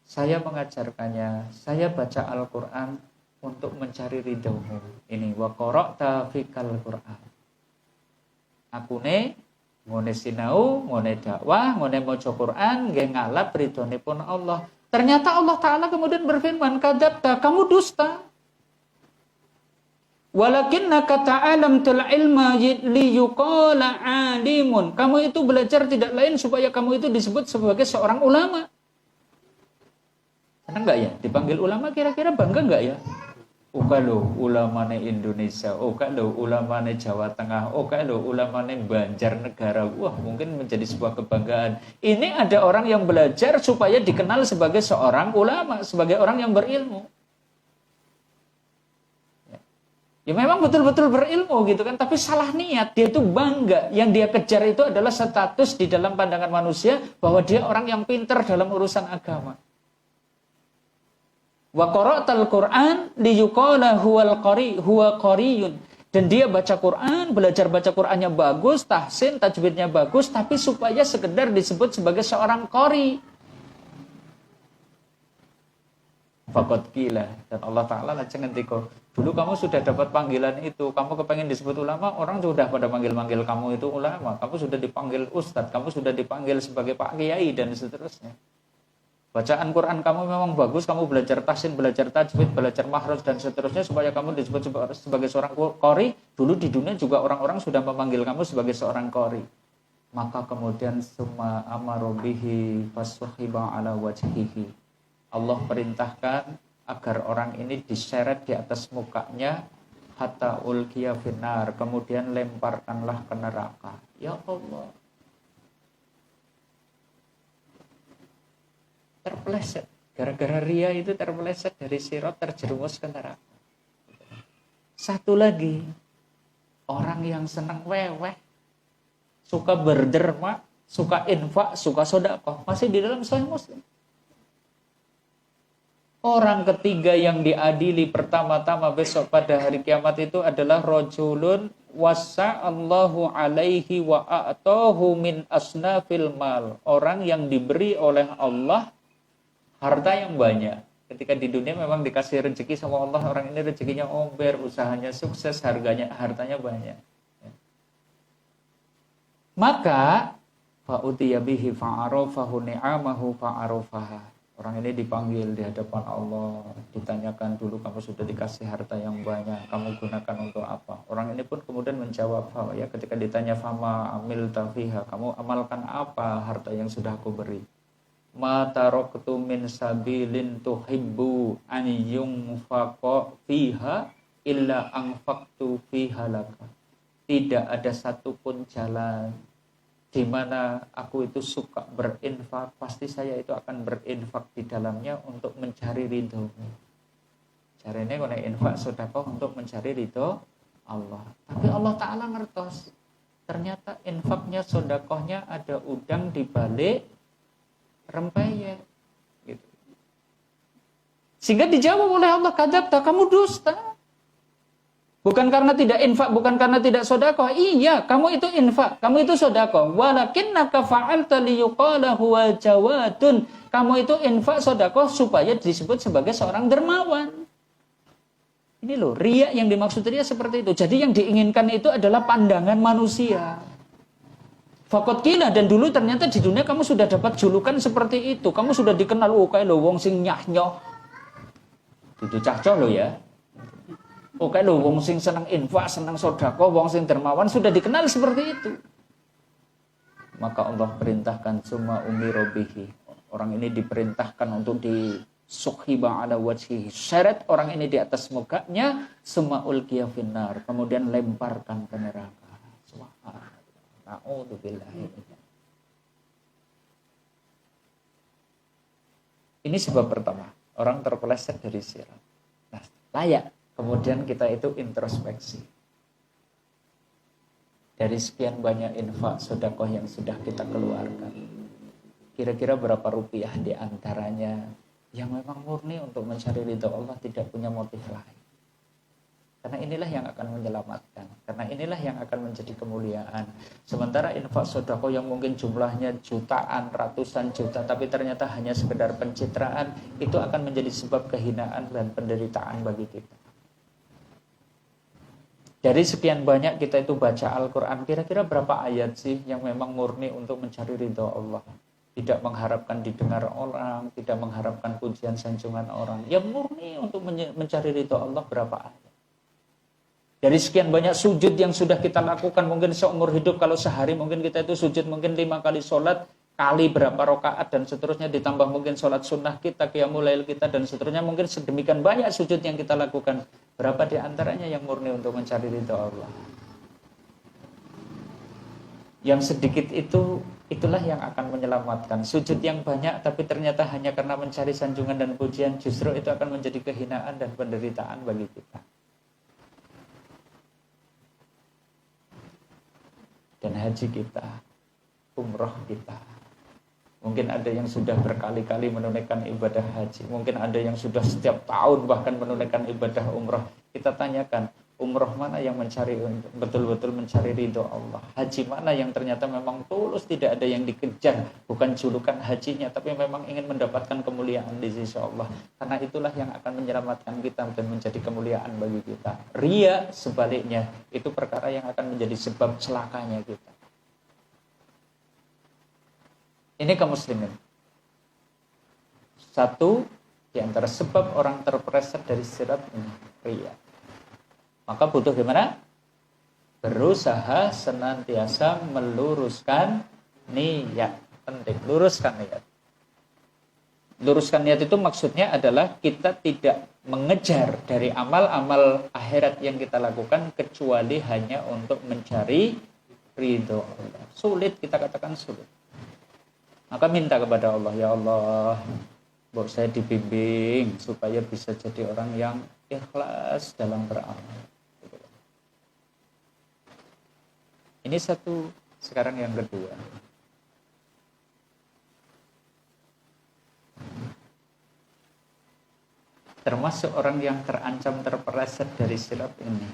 saya mengajarkannya, saya baca Al-Qur'an untuk mencari ridhomu. Ini wa qara'ta fikal Qur'an. Akune ngone sinau, ngone dakwah, ngone maca Qur'an nggih ngalap ridhonipun Allah. Ternyata Allah Ta'ala kemudian berfirman, kadzabta, kamu dusta. Walakinnaka ta'alamtul ilma liyuqala alimun. Kamu itu belajar tidak lain supaya kamu itu disebut sebagai seorang ulama. Senang enggak ya? Dipanggil ulama kira-kira bangga enggak ya? Oh kalau ulamane Indonesia, oh kalau ulamane Jawa Tengah, oh kalau ulamane Banjarnegara, wah mungkin menjadi sebuah kebanggaan. Ini ada orang yang belajar supaya dikenal sebagai seorang ulama, sebagai orang yang berilmu. Ya memang betul-betul berilmu gitu kan, tapi salah niat. Dia itu bangga, yang dia kejar itu adalah status di dalam pandangan manusia bahwa dia orang yang pintar dalam urusan agama. Wa qara'tal Qur'an liyuqala huwa qariyun. Dan dia baca Quran, belajar baca Qurannya bagus, tahsin, tajwidnya bagus, tapi supaya sekedar disebut sebagai seorang qari. Faqad qila, dan Allah Ta'ala lajeng ngendika, dulu kamu sudah dapat panggilan itu, kamu kepengen disebut ulama, orang sudah pada manggil-manggil kamu itu ulama, kamu sudah dipanggil ustadz, kamu sudah dipanggil sebagai Pak Kiai dan seterusnya. Bacaan Quran kamu memang bagus, kamu belajar tahsin, belajar tajwid, belajar makhraj dan seterusnya supaya kamu disebut sebagai seorang qari. Dulu di dunia juga orang-orang sudah memanggil kamu sebagai seorang qari. Maka kemudian summa amaru bihi fasuhiba ala wajhihi. Allah perintahkan agar orang ini diseret di atas mukanya hatta ulqiya finnar, kemudian lemparkanlah ke neraka. Ya Allah. Terpeleset. Gara-gara ria itu terpeleset dari sirat, terjerumus ke neraka. Satu lagi, orang yang senang weweh, suka berderma, suka infak, suka sedekah, masih di dalam Sahih Muslim. Orang ketiga yang diadili pertama-tama besok pada hari kiamat itu adalah rajulun wasa'allahu alaihi wa a'tahu min asnafil mal. Orang yang diberi oleh Allah harta yang banyak. Ketika di dunia memang dikasih rezeki sama Allah, orang ini rezekinya omber, usahanya sukses, hartanya banyak. Maka fa'utiya bihi fa'arafahu ni'amahu fa'arafaha. Orang ini dipanggil di hadapan Allah, ditanyakan dulu kamu sudah dikasih harta yang banyak, kamu gunakan untuk apa? Orang ini pun kemudian menjawab, ya ketika ditanya fama amil tafiha, kamu amalkan apa harta yang sudah aku beri? Ma taraktu min sabilin tuhibbu an yunfaqa fiha illa anfaqtu fiha laka. Tidak ada satupun jalan di mana aku itu suka berinfak, pasti saya itu akan berinfak di dalamnya untuk mencari ridho-Mu. Caranya kena infak sedekah untuk mencari ridho Allah. Tapi Allah Ta'ala ngertos, ternyata infaknya, sedekahnya ada udang di balik rempeyek. Gitu. Sehingga dijawab oleh Allah, kadzabta, kamu dusta. Bukan karena tidak infak, bukan karena tidak sedekah. Iya, kamu itu infak, kamu itu sedekah. Walakinnaka fa'alta liyuqala huwa jawadun. Kamu itu infak sedekah supaya disebut sebagai seorang dermawan. Ini loh, riya yang dimaksud riya seperti itu. Jadi yang diinginkan itu adalah pandangan manusia. Faqad qila, dan dulu ternyata di dunia kamu sudah dapat julukan seperti itu. Kamu sudah dikenal, oh kayak lo wong sing nyah-nyoh. Itu cacah lo ya. Oke lho, wong sing senang infak, senang sedekah, wong sing dermawan sudah dikenal seperti itu. Maka Allah perintahkan summa umira bihi. Orang ini diperintahkan untuk disukhiba ala wajhihi. Seret orang ini di atas mukanya, summa ulqiya finnar, kemudian lemparkan ke neraka. Subhanallah. Na'udzubillahi. Ini sebab pertama, orang terpeleset dari sirat. Nah, layak kemudian kita itu introspeksi. Dari sekian banyak infak sedekah yang sudah kita keluarkan, kira-kira berapa rupiah di antaranya yang memang murni untuk mencari ridha Allah, tidak punya motif lain. Karena inilah yang akan menyelamatkan, karena inilah yang akan menjadi kemuliaan. Sementara infak sedekah yang mungkin jumlahnya jutaan, ratusan juta, tapi ternyata hanya sekedar pencitraan, itu akan menjadi sebab kehinaan dan penderitaan bagi kita. Dari sekian banyak kita itu baca Al-Quran, kira-kira berapa ayat sih yang memang murni untuk mencari ridha Allah? Tidak mengharapkan didengar orang, tidak mengharapkan pujian sanjungan orang. Yang murni untuk mencari ridha Allah berapa ayat? Dari sekian banyak sujud yang sudah kita lakukan mungkin seumur hidup, kalau sehari mungkin kita itu sujud mungkin 5 kali sholat, kali berapa rakaat dan seterusnya, ditambah mungkin sholat sunnah kita, qiyamul lail kita dan seterusnya, mungkin sedemikian banyak sujud yang kita lakukan. Berapa di antaranya yang murni untuk mencari ridha Allah? Yang sedikit itu, itulah yang akan menyelamatkan. Sujud yang banyak tapi ternyata hanya karena mencari sanjungan dan pujian, justru itu akan menjadi kehinaan dan penderitaan bagi kita. Dan haji kita, umroh kita, mungkin ada yang sudah berkali-kali menunaikan ibadah haji, mungkin ada yang sudah setiap tahun bahkan menunaikan ibadah umroh. Kita tanyakan, umroh mana yang mencari betul-betul mencari ridho Allah? Haji mana yang ternyata memang tulus, tidak ada yang dikejar, bukan julukan hajinya, tapi memang ingin mendapatkan kemuliaan di sisi Allah. Karena itulah yang akan menyelamatkan kita dan menjadi kemuliaan bagi kita. Ria sebaliknya, itu perkara yang akan menjadi sebab celakanya kita. Ini kaum muslimin. Satu di antara sebab orang terpeleset dari sirat ini, ria. Maka butuh gimana? Berusaha senantiasa meluruskan niat. Penting, luruskan niat. Luruskan niat itu maksudnya adalah kita tidak mengejar dari amal-amal akhirat yang kita lakukan kecuali hanya untuk mencari ridho Allah. Sulit, kita katakan sulit. Maka minta kepada Allah, ya Allah, buat saya dibimbing supaya bisa jadi orang yang ikhlas dalam beramal. Ini satu. Sekarang yang kedua. Termasuk orang yang terancam terpeleset dari sirat ini.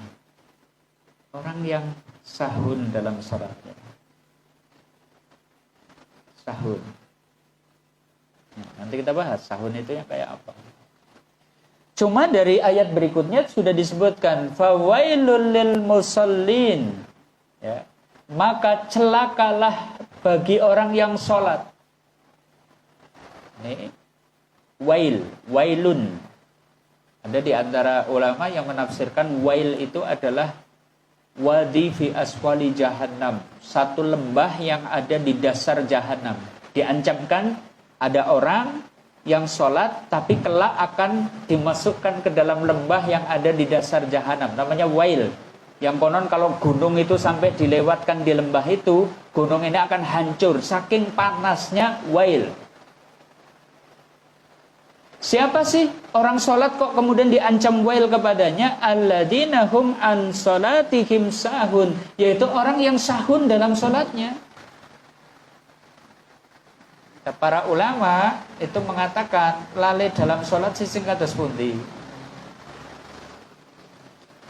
Orang yang sahun dalam salatnya. Sahun. Nanti kita bahas sahun itu yang kayak apa. Cuma dari ayat berikutnya sudah disebutkan fawailul lil musallin. Ya. Maka celakalah bagi orang yang sholat. Ini wailun. Ada di antara ulama yang menafsirkan wail itu adalah wadi fi aswali jahannam, satu lembah yang ada di dasar jahannam. Diancamkan ada orang yang sholat tapi kelak akan dimasukkan ke dalam lembah yang ada di dasar jahannam, namanya wail. Yang konon kalau gunung itu sampai dilewatkan di lembah itu, gunung ini akan hancur saking panasnya wail. Siapa sih orang sholat kok kemudian diancam wail kepadanya? Alladzina hum an sholatihim sahun, yaitu orang yang sahun dalam sholatnya. Para ulama itu mengatakan lalai dalam sholat sing kados pundi?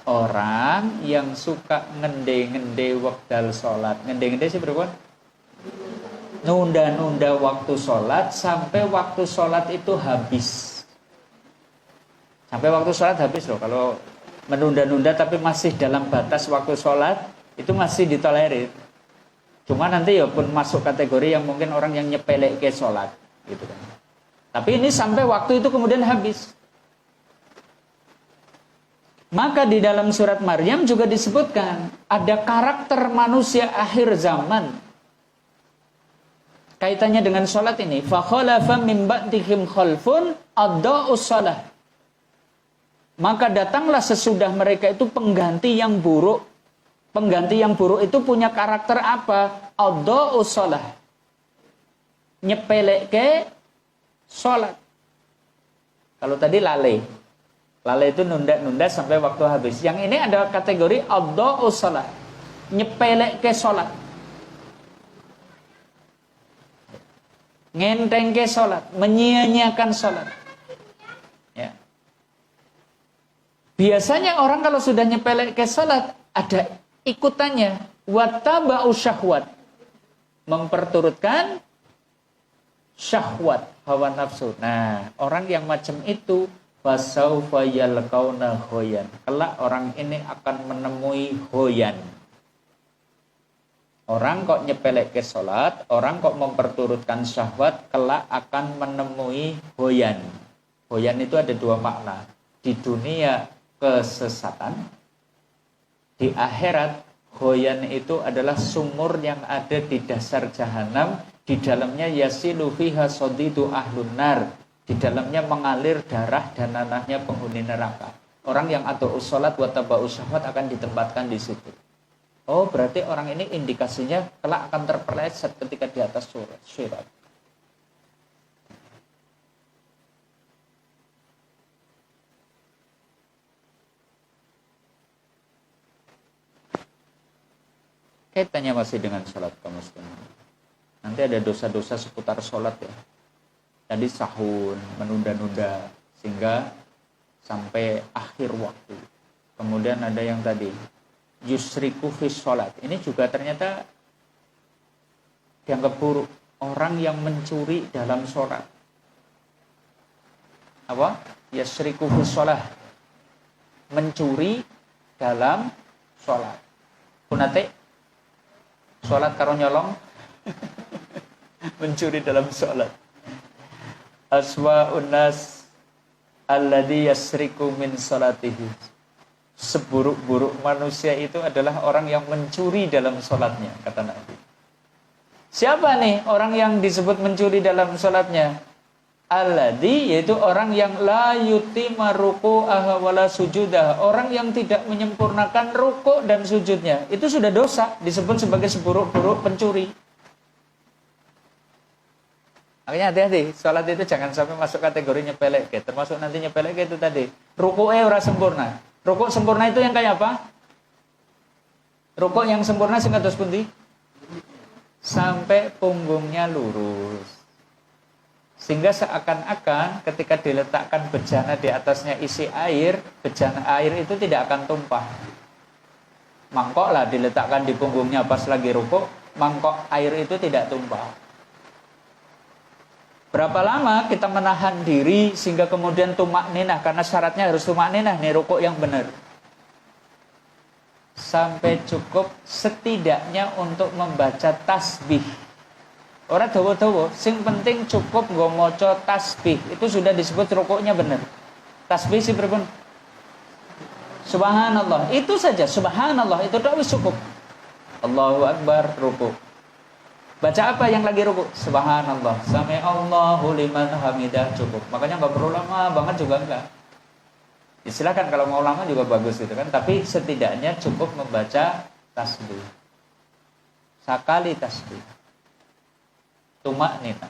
Orang yang suka ngende-ngende wekdal sholat. Ngende-ngende sih berapa? Nunda-nunda waktu sholat sampai waktu sholat itu habis. Sampai waktu sholat habis loh. Kalau menunda-nunda tapi masih dalam batas waktu sholat, itu masih ditolerir. Cuma nanti ya pun masuk kategori yang mungkin orang yang nyepelek ke sholat gitu kan. Tapi ini sampai waktu itu kemudian habis. Maka di dalam surat Maryam juga disebutkan ada karakter manusia akhir zaman. Kaitannya dengan sholat ini. فَخَلَفَ مِنْ بَعْدِهِمْ خَلْفٌ أَضَاعُوا الصَّلَاةَ. Maka datanglah sesudah mereka itu pengganti yang buruk. Pengganti yang buruk itu punya karakter apa? أَضَاعُوا الصَّلَاةَ. Nyepelek ke sholat. Kalau tadi lalai. Lalai itu nunda-nunda sampai waktu habis. Yang ini ada kategori adha'u shalah, nyepelek ke sholat, ngenteng ke sholat, menyia-nyiakan sholat. Ya. Biasanya orang kalau sudah nyepelek ke sholat ada ikutannya, wattaba'u syahwat, memperturutkan syahwat, hawa nafsu. Nah, orang yang macam itu fasaufa yalqauna hoyan. Kelak orang ini akan menemui hoyan. Orang kok nyepelek ke sholat, orang kok memperturutkan syahwat, kelak akan menemui hoyan. Hoyan itu ada dua makna. Di dunia kesesatan, di akhirat Ghoyan itu adalah sumur yang ada di dasar jahanam. Di dalamnya yasilu fiha sodidu ahlun nar. Di dalamnya mengalir darah dan nanahnya penghuni neraka. Orang yang adu sholat wa taba'u syahwat akan ditempatkan di situ. Oh, berarti orang ini indikasinya kelak akan terpeleset ketika di atas sirat. Kaitannya masih dengan sholat kaum muslimin. Nanti ada dosa-dosa seputar sholat ya. Tadi sahun, menunda-nunda sehingga sampai akhir waktu. Kemudian ada yang tadi yusriku fis sholat. Ini juga ternyata dianggap buruk. Orang yang mencuri dalam sholat. Apa? Yusriku fis sholat. Mencuri dalam sholat. Punate sholat karo nyolong. Mencuri dalam sholat. Aswa'un nas alladhi yasriku min sholatihi. Seburuk-buruk manusia itu adalah orang yang mencuri dalam sholatnya, kata Nabi. Siapa nih orang yang disebut mencuri dalam sholatnya? Alladhi, yaitu orang yang la yutima ruku'aha wala sujudah. Orang yang tidak menyempurnakan rukuk dan sujudnya. Itu sudah dosa, disebut sebagai seburuk-buruk pencuri. Makanya hati-hati, sholat itu jangan sampai masuk kategori nyepelek. Termasuk nanti nyepelek itu tadi. Rukuknya ora sempurna. Rukuk sempurna itu yang kayak apa? Rukuk yang sempurna sing kados pundi? Sampai punggungnya lurus. Sehingga seakan-akan ketika diletakkan bejana di atasnya isi air, bejana air itu tidak akan tumpah. Mangkok lah diletakkan di punggungnya pas lagi rukuk, mangkok air itu tidak tumpah. Berapa lama kita menahan diri sehingga kemudian tumak ninah, karena syaratnya harus tumak ninah nih rukuk yang benar. Sampai cukup setidaknya untuk membaca tasbih. Orang dawa-dawa, sing penting cukup nggo maca tasbih. Itu sudah disebut rukuknya benar. Tasbih sih pripun? Subhanallah. Itu saja, subhanallah itu tok wis cukup. Allahu akbar, rukuk. Baca apa yang lagi rukuk? Subhanallah. Sami Allahu liman hamidah, cukup. Makanya nggak perlu lama banget juga enggak. Silakan kalau mau lama juga bagus gitu kan. Tapi setidaknya cukup membaca tasbih. Sekali tasbih. Tumak nina.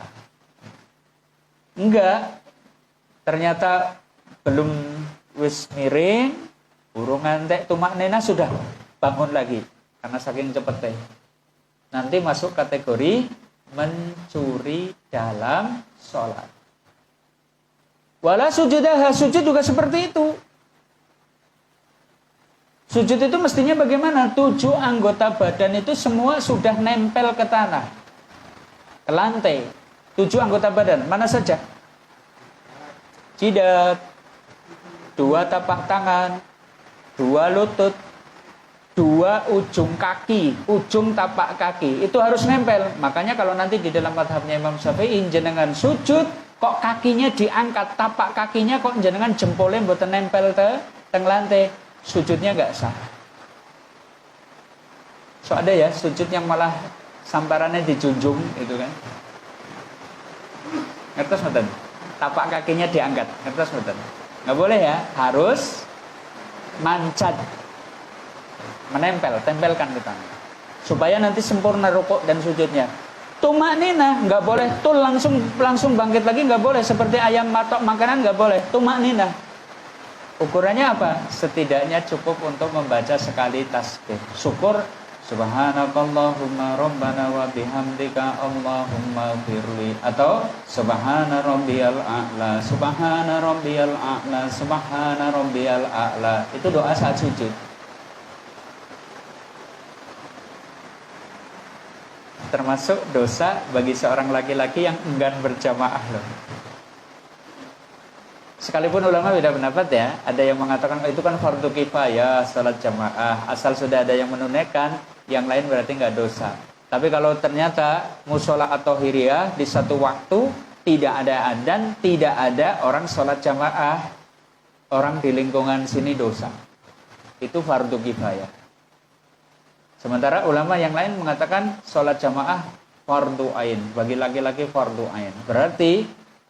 Enggak. Ternyata belum wis miring, burung ngantek tumak nina sudah bangun lagi karena saking cepetnya. Nanti masuk kategori mencuri dalam sholat. Wala sujudah, sujud juga seperti itu. Sujud itu mestinya bagaimana? 7 anggota badan itu semua sudah nempel ke tanah, ke lantai. 7 anggota badan, mana saja? Jidat, 2 tapak tangan, 2 lutut, 2 ujung kaki, ujung tapak kaki itu harus nempel. Makanya kalau nanti di dalam madhabnya Imam Syafi'i jenengan sujud kok kakinya diangkat, tapak kakinya kok jenengan jempolnya mboten nempel teng lantai, sujudnya nggak sah. So ada ya sujud yang malah samparannya dijunjung itu kan. Ngertos mboten? Tapak kakinya diangkat, ngertos mboten? Nggak boleh ya, harus mancat. Menempel, tempelkan ke tangan supaya nanti sempurna rukuk dan sujudnya. Tumak nina nggak boleh tul langsung bangkit lagi, nggak boleh seperti ayam matok makanan, nggak boleh. Tumak nina ukurannya apa? Setidaknya cukup untuk membaca sekali tasbih syukur. Subhanakallahumma rabbana wa bihamdika Allahumma firli, atau subhana rabbiyal a'la, subhana rabbiyal a'la, subhana rabbiyal a'la. Itu doa saat sujud. Termasuk dosa bagi seorang laki-laki yang enggan berjamaah loh. Sekalipun ulama beda pendapat ya, ada yang mengatakan itu kan fardu kifayah salat jamaah, asal sudah ada yang menunaikan, yang lain berarti nggak dosa. Tapi kalau ternyata mushola atau hiriyah di satu waktu tidak ada adzan, tidak ada orang sholat jamaah, orang di lingkungan sini dosa. Itu fardu kifayah. Sementara ulama yang lain mengatakan sholat jamaah fardu ain, bagi laki-laki fardu ain. Berarti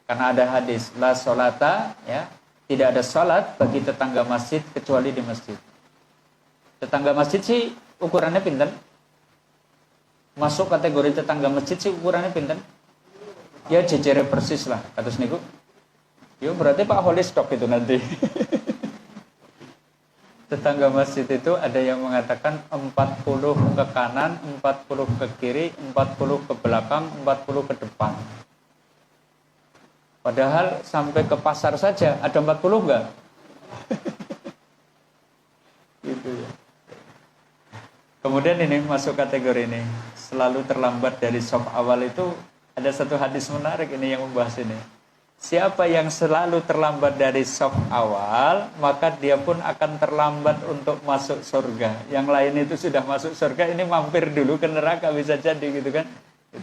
karena ada hadis la sholata, ya, tidak ada sholat bagi tetangga masjid kecuali di masjid. Tetangga masjid sih ukurannya pinten? Masuk kategori tetangga masjid sih ukurannya pinten? Ya jejernya persis lah kados niku. Yo berarti Pak Holis stok itu nanti. Tetangga masjid itu ada yang mengatakan 40 ke kanan, 40 ke kiri, 40 ke belakang, 40 ke depan. Padahal sampai ke pasar saja ada 40 enggak? Gitu ya. Kemudian ini masuk kategori ini. Selalu terlambat dari shaf awal itu ada satu hadis menarik ini yang membahas ini. Siapa yang selalu terlambat dari shaf awal, maka dia pun akan terlambat untuk masuk surga. Yang lain itu sudah masuk surga, ini mampir dulu ke neraka bisa jadi gitu kan.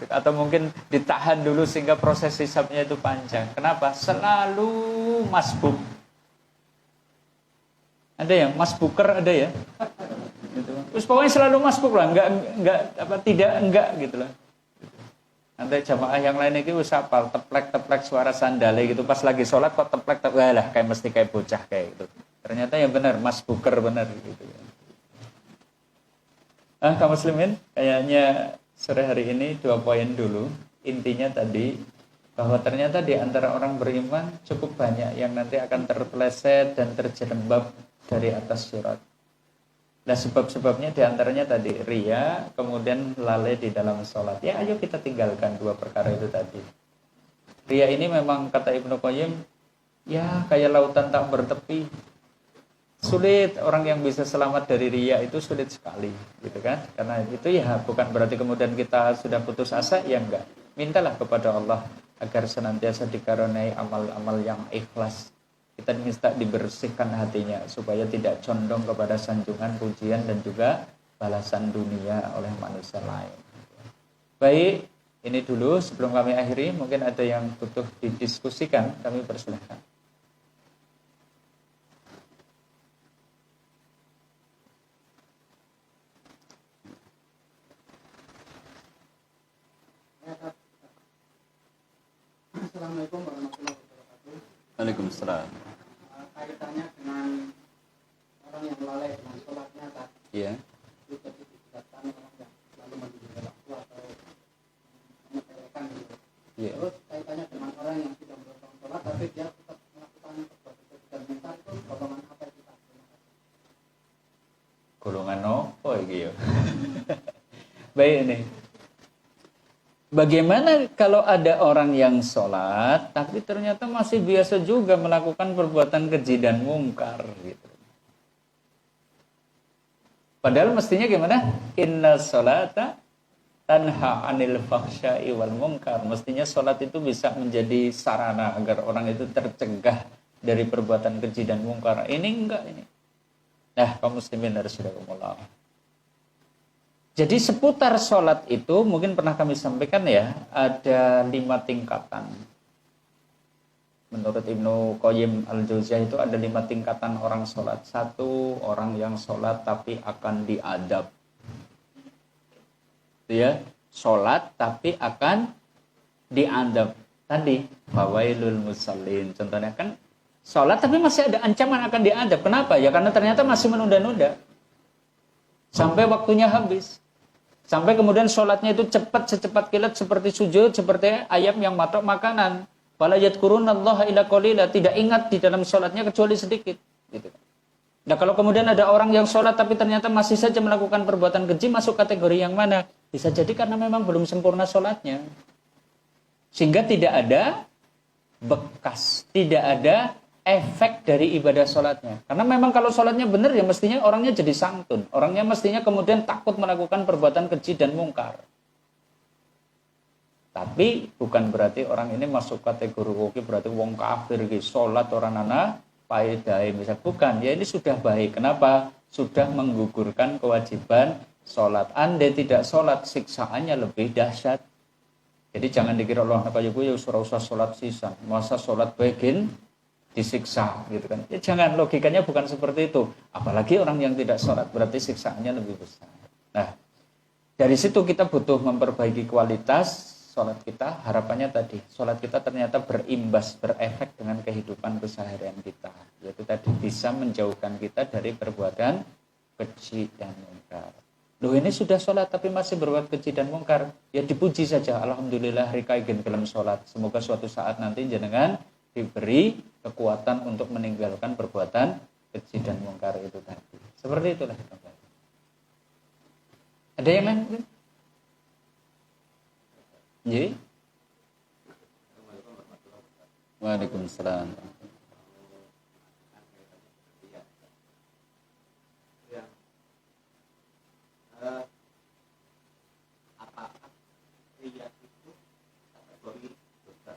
Atau mungkin ditahan dulu sehingga proses hisabnya itu panjang. Kenapa? Selalu masbuk. Ada yang masbuker ada ya? Gitu. Terus pokoknya selalu masbuk lah, enggak gitu lah. Nanti jamaah yang lain itu usapal teplek suara sandale gitu, pas lagi sholat kok teplek lah kayak mesti kayak bocah kayak gitu. Ternyata ya benar masbuker benar gitu. Kaum muslimin, kayaknya sore hari ini 2 poin dulu. Intinya tadi bahwa ternyata di antara orang beriman cukup banyak yang nanti akan terpeleset dan terjerembab dari atas surat. Nah sebab-sebabnya diantaranya tadi riya, kemudian lalai di dalam sholat. Ya ayo kita tinggalkan 2 perkara itu tadi. Riya ini memang kata Ibnu Qayyim, ya kayak lautan tak bertepi. Sulit, orang yang bisa selamat dari riya itu sulit sekali, gitu kan? Karena itu ya bukan berarti kemudian kita sudah putus asa, ya enggak. Mintalah kepada Allah agar senantiasa dikaruniai amal-amal yang ikhlas. Kita minta dibersihkan hatinya supaya tidak condong kepada sanjungan, pujian dan juga balasan dunia oleh manusia lain. Baik, ini dulu sebelum kami akhiri, mungkin ada yang butuh didiskusikan, kami persilahkan. Assalamualaikum warahmatullahi wabarakatuh. Waalaikumsalam. Kaitannya dengan orang yang lalai dengan sholatnya tadi. Iya. Itu tadi dikatakan orang yang selalu menduduki waktu atau menyepelekan gitu. Iya. Terus kaitannya dengan orang yang sudah bertahun sholat tapi dia tetap melakukan perbuatan dan mungkar, itu golongan apa kita? Golongan apa iki ya? Baik ini. Bagaimana kalau ada orang yang sholat, tapi ternyata masih biasa juga melakukan perbuatan keji dan mungkar gitu. Padahal mestinya gimana? Inna sholata tanha anil fahsya'i wal mungkar. Mestinya sholat itu bisa menjadi sarana agar orang itu tercegah dari perbuatan keji dan mungkar. Ini enggak ini. Nah, kaum muslimin harus dirahmati. Jadi seputar sholat itu mungkin pernah kami sampaikan ya, ada 5 tingkatan. Menurut Ibnu Qayyim al-Jauziyah itu ada 5 tingkatan orang sholat. 1, orang yang sholat tapi akan diadab. Itu ya, sholat tapi akan diadab. Tadi, fawailul musallin. Contohnya kan, sholat tapi masih ada ancaman akan diadab. Kenapa? Ya karena ternyata masih menunda-nunda. Sampai waktunya habis. Sampai kemudian sholatnya itu cepat, secepat kilat seperti sujud, seperti ayam yang matok makanan. Wala yadhkurunallaha illa qalila, tidak ingat di dalam sholatnya kecuali sedikit. Gitu. Nah kalau kemudian ada orang yang sholat tapi ternyata masih saja melakukan perbuatan keji, masuk kategori yang mana? Bisa jadi karena memang belum sempurna sholatnya. Sehingga tidak ada bekas, tidak ada efek dari ibadah sholatnya. Karena memang kalau sholatnya benar ya mestinya orangnya jadi santun. Orangnya mestinya kemudian takut melakukan perbuatan keji dan mungkar. Tapi bukan berarti orang ini masuk kategori oke berarti wong kafir ki sholat orang anak paedai misal bukan. Ya ini sudah baik. Kenapa? Sudah menggugurkan kewajiban sholat. Andai tidak sholat siksaannya lebih dahsyat. Jadi jangan dikira Allah kayak gue ya usah sholat sisan. Masa sholat bagian disiksa gitu kan. Ya jangan, logikanya bukan seperti itu. Apalagi orang yang tidak sholat berarti siksaannya lebih besar. Nah, Dari situ kita butuh memperbaiki kualitas sholat kita. Harapannya tadi, sholat kita ternyata berimbas, berefek dengan kehidupan keseharian kita. Yaitu tadi bisa menjauhkan kita dari perbuatan keji dan mungkar. Loh ini sudah sholat tapi masih berbuat keji dan mungkar. Ya dipuji saja. Alhamdulillah rika igen kelem sholat. Semoga suatu saat nanti jenengan diberi kekuatan untuk meninggalkan perbuatan keji dan mungkar itu tadi. Seperti itulah. Ada yang lain? Jadi? Waalaikumsalam. Apakah riya itu kategori dosa?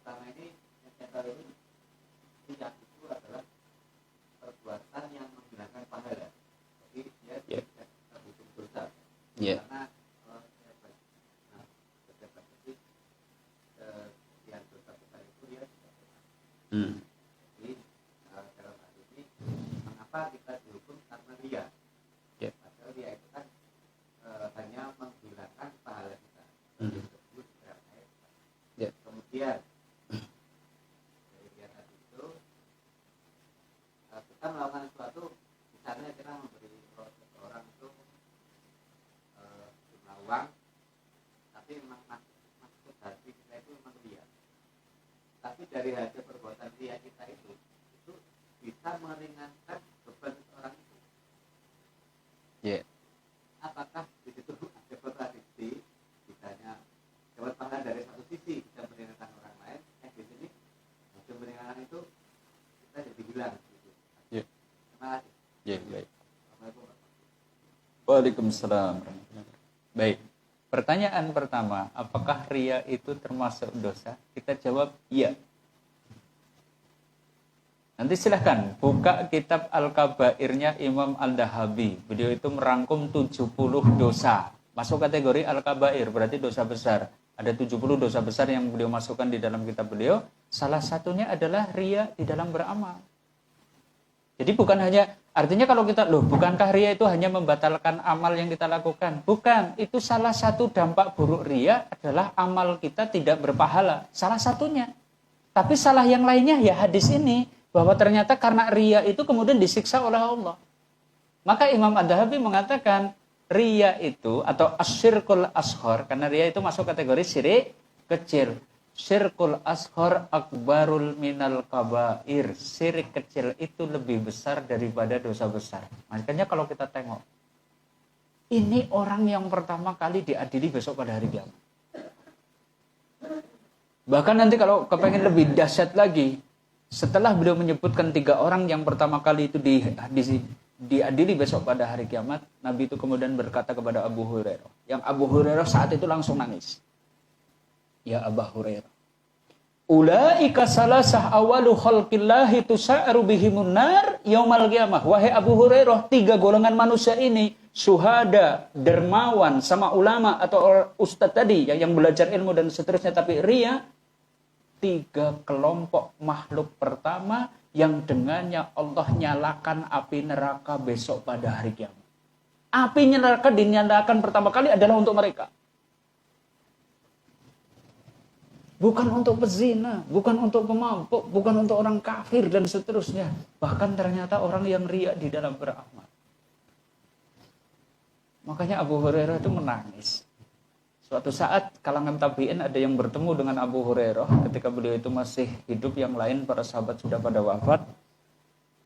Karena ini yang tahu ini riya itu adalah perbuatan yang menggunakan pahala. Jadi dia tidak terhitung dosa. Ya. Karena kalau saya pejabat itu sekian dosa besar itu dia tidak pernah. Jadi dalam hal ini mengapa kita dihukum karena riya? Ya. Padahal riya itu kan hanya menghilangkan pahala kita. Disebut Ya. Kemudian dari riya tadi itu kita melakukan sesuatu, misalnya kita memberi seseorang itu jumlah uang, tapi memang maksud hati kita itu memang riya. Tapi dari hasil perbuatan riya kita itu bisa meringankan beban seorang itu. Ya. Apakah di situ ada kontradiksi? Misalnya dapat pahala dari satu sisi bisa meringankan orang lain, di sini hasil meringankan itu kita jadi hilang. Gitu. Ya. Terima kasih. Ya, baik. Assalamualaikum warahmatullahi Waalaikumsalam. Baik. Pertanyaan pertama, apakah riya itu termasuk dosa? Kita jawab iya. Nanti silahkan buka kitab Al-Kabairnya Imam Al-Dahabi. Beliau itu merangkum 70 dosa. Masuk kategori Al-Kabair, berarti dosa besar. Ada 70 dosa besar yang beliau masukkan di dalam kitab beliau. Salah satunya adalah riya di dalam beramal. Jadi bukan hanya, artinya kalau kita, bukankah riya itu hanya membatalkan amal yang kita lakukan? Bukan, itu salah satu dampak buruk riya adalah amal kita tidak berpahala. Salah satunya. Tapi salah yang lainnya ya hadis ini, bahwa ternyata karena riya itu kemudian disiksa oleh Allah. Maka Imam Ad-Dahabi mengatakan, riya itu, atau asyirkul ashor, karena riya itu masuk kategori syirik kecil. Syirkul ashor akbarul minal kabair. Syirik kecil itu lebih besar daripada dosa besar. Makanya kalau kita tengok, ini orang yang pertama kali diadili besok pada hari kiamat. Bahkan nanti kalau kepengen lebih dahsyat lagi, setelah beliau menyebutkan 3 orang yang pertama kali itu diadili besok pada hari kiamat, Nabi itu kemudian berkata kepada Abu Hurairah. Yang Abu Hurairah saat itu langsung nangis. Ya Abu Hurairah, ulaika salasah awalu khalqillahi tusa'ru bihimun nar yaumal qiyamah. Wahai Abu Hurairah, 3 golongan manusia ini, syuhada, dermawan, sama ulama atau ustadz tadi yang belajar ilmu dan seterusnya, tapi riya, 3 kelompok makhluk pertama yang dengannya Allah nyalakan api neraka besok pada hari kiamat. Api neraka dinyalakan pertama kali adalah untuk mereka. Bukan untuk pezina, bukan untuk pemabuk, bukan untuk orang kafir dan seterusnya. Bahkan ternyata orang yang riya di dalam beramal. Makanya Abu Hurairah itu menangis. Suatu saat kalangan tabi'in ada yang bertemu dengan Abu Hurairah ketika beliau itu masih hidup, yang lain para sahabat sudah pada wafat.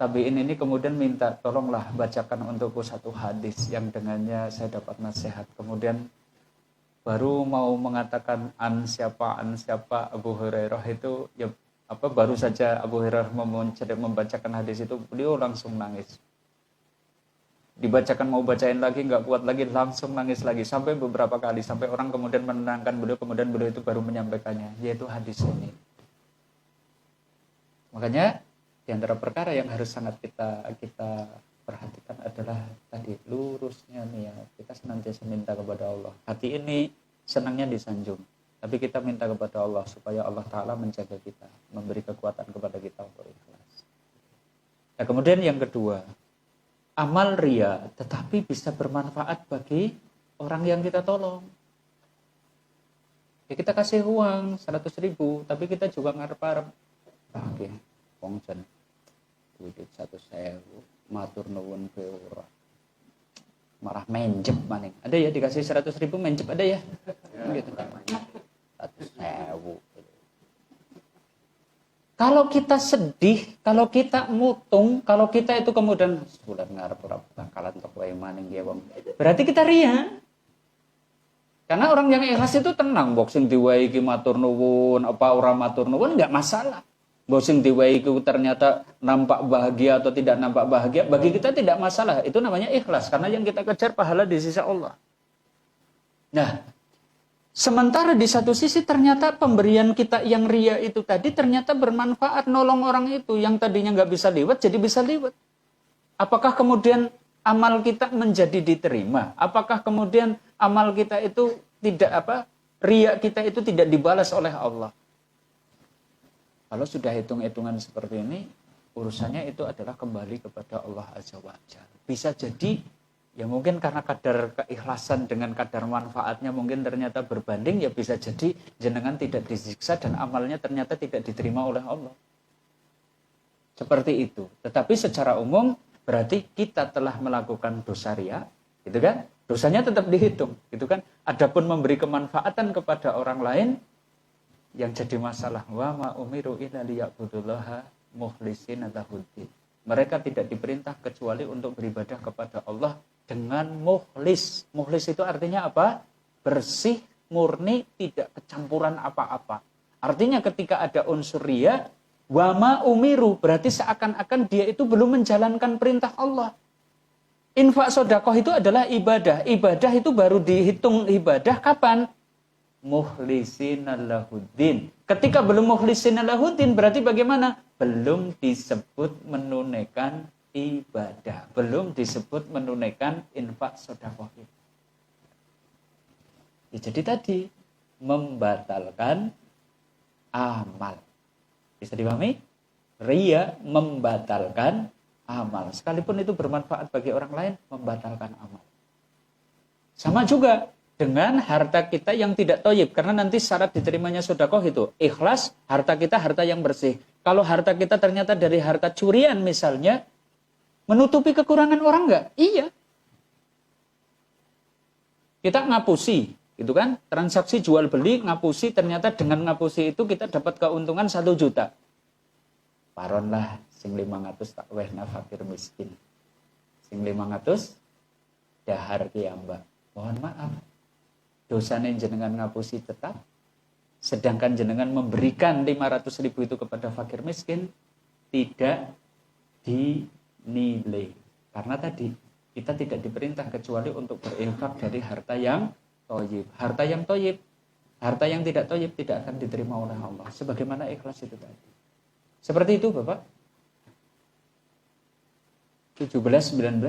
Tabi'in ini kemudian minta, tolonglah bacakan untukku satu hadis yang dengannya saya dapat nasihat. Kemudian baru mau mengatakan an siapa Abu Hurairah itu ya baru saja Abu Hurairah membacakan hadis itu, beliau langsung nangis. Dibacakan mau bacain lagi nggak kuat lagi, langsung nangis lagi sampai beberapa kali, sampai orang kemudian menenangkan beliau, kemudian beliau itu baru menyampaikannya, yaitu hadis ini. Makanya di antara perkara yang harus sangat kita perhatikan adalah tadi lurusnya niat. Kita senantiasa minta kepada Allah. Hati ini senangnya disanjung, tapi kita minta kepada Allah supaya Allah Ta'ala menjaga kita, memberi kekuatan kepada kita untuk ikhlas. Nah kemudian yang kedua, amal ria, tetapi bisa bermanfaat bagi orang yang kita tolong. Ya, kita kasih uang 100.000, tapi kita juga ngarep-arep. Oke, wong jan duit 100.000, matur nuwun be ora. Marah menjep maning. Ada ya dikasih 100.000 menjep ada ya? Gitu. 100.000. Kalau kita sedih, kalau kita mutung, kalau kita itu kemudian sebulan ngarep ora bakalan tok wae maning ya wong. Berarti kita ria. Karena orang yang ikhlas itu tenang, mbok sing diwai iki matur nuwun, apa ora matur nuwun enggak masalah. Mbok sing diwai iku ternyata nampak bahagia atau tidak nampak bahagia, bagi kita tidak masalah. Itu namanya ikhlas karena yang kita kejar pahala di sisi Allah. Nah, sementara di satu sisi ternyata pemberian kita yang ria itu tadi ternyata bermanfaat, nolong orang itu yang tadinya nggak bisa liwat jadi bisa liwat. Apakah kemudian amal kita menjadi diterima? Apakah kemudian amal kita itu tidak ria kita itu tidak dibalas oleh Allah? Kalau sudah hitung-hitungan seperti ini, urusannya itu adalah kembali kepada Allah Azza wa Jalla. Bisa jadi ya mungkin karena kadar keikhlasan dengan kadar manfaatnya mungkin ternyata berbanding, ya bisa jadi jenengan tidak disiksa dan amalnya ternyata tidak diterima oleh Allah. Seperti itu. Tetapi secara umum berarti kita telah melakukan dosa ria, gitu kan? Dosanya tetap dihitung, gitu kan? Adapun memberi kemanfaatan kepada orang lain yang jadi masalah, wa ma umiru illa liya'budullaha mukhlishina lahuddin. Mereka tidak diperintah kecuali untuk beribadah kepada Allah dengan mukhlis. Mukhlis itu artinya apa? Bersih, murni, tidak kecampuran apa-apa. Artinya ketika ada unsur riya, wa ma umiru, berarti seakan-akan dia itu belum menjalankan perintah Allah. Infak sedekah itu adalah ibadah. Ibadah itu baru dihitung ibadah kapan? Mukhlishina lahuddin. Ketika belum mukhlishina lahuddin berarti bagaimana? Belum disebut menunaikan ibadah, belum disebut menunaikan infak sedekah itu. Ya, jadi tadi membatalkan amal. Bisa dipahami? Ria membatalkan amal. Sekalipun itu bermanfaat bagi orang lain, membatalkan amal. Sama juga dengan harta kita yang tidak thayyib, karena nanti syarat diterimanya sedekah itu ikhlas, harta kita harta yang bersih. Kalau harta kita ternyata dari harta curian misalnya, menutupi kekurangan orang enggak? Iya. Kita ngapusi, gitu kan? Transaksi jual beli ngapusi, ternyata dengan ngapusi itu kita dapat keuntungan 1 juta. Paron lah sing 500 tak wehna fakir miskin. Sing 500 dahar kiamba. Mohon maaf. Dosanya jenengan ngapusi tetap, sedangkan jenengan memberikan 500.000 itu kepada fakir miskin tidak dinilai. Karena tadi kita tidak diperintah kecuali untuk berinfak dari harta yang thayyib. Harta yang thayyib, harta yang tidak thayyib tidak akan diterima oleh Allah. Sebagaimana ikhlas itu tadi. Seperti itu Bapak. 17-19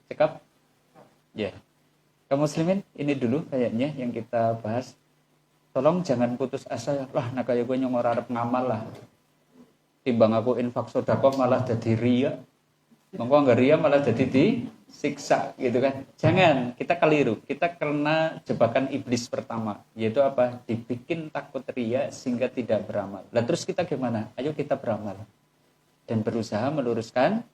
cekap ya. Kaum muslimin, ini dulu kayaknya yang kita bahas. Tolong jangan putus asa, lah nak kaya gue nyongor arep ngamal lah. Timbang aku infak sedekah malah jadi ria. Mongko enggak ria malah jadi disiksa gitu kan. Jangan, kita keliru. Kita kena jebakan iblis pertama, yaitu apa? Dibikin takut ria sehingga tidak beramal. Lah terus kita gimana? Ayo kita beramal. Dan berusaha meluruskan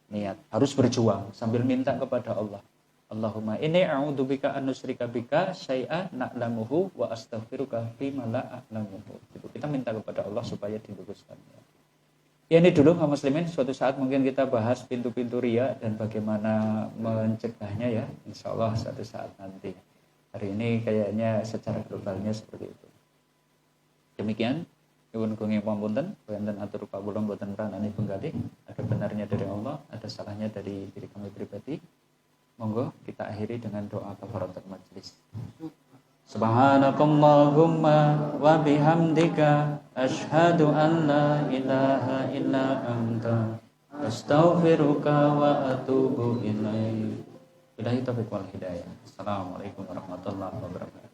niat. Harus berjuang sambil minta kepada Allah. Allahumma inni a'udzubika an nusyrika bika syai'an na'lamuhu wa astaghfiruka fima la a'lamuhu. Itu kita minta kepada Allah supaya diluruskan. Ya ini dulu kaum muslimin, suatu saat mungkin kita bahas pintu-pintu riya dan bagaimana mencegahnya ya. Insyaallah suatu saat nanti. Hari ini kayaknya secara globalnya seperti itu. Demikian nyuwun gunge pamunten, wonten atur kawula boten pranani penggalih, ada benarnya dari Allah, ada salahnya dari diri kami pribadi. Monggo kita akhiri dengan doa kafaratul majelis. Subhanakallahumma wa bihamdika asyhadu an la ilaha illa anta astaghfiruka wa atubu ilaik. Billahi taufiq wal hidayah. Assalamualaikum warahmatullahi wabarakatuh.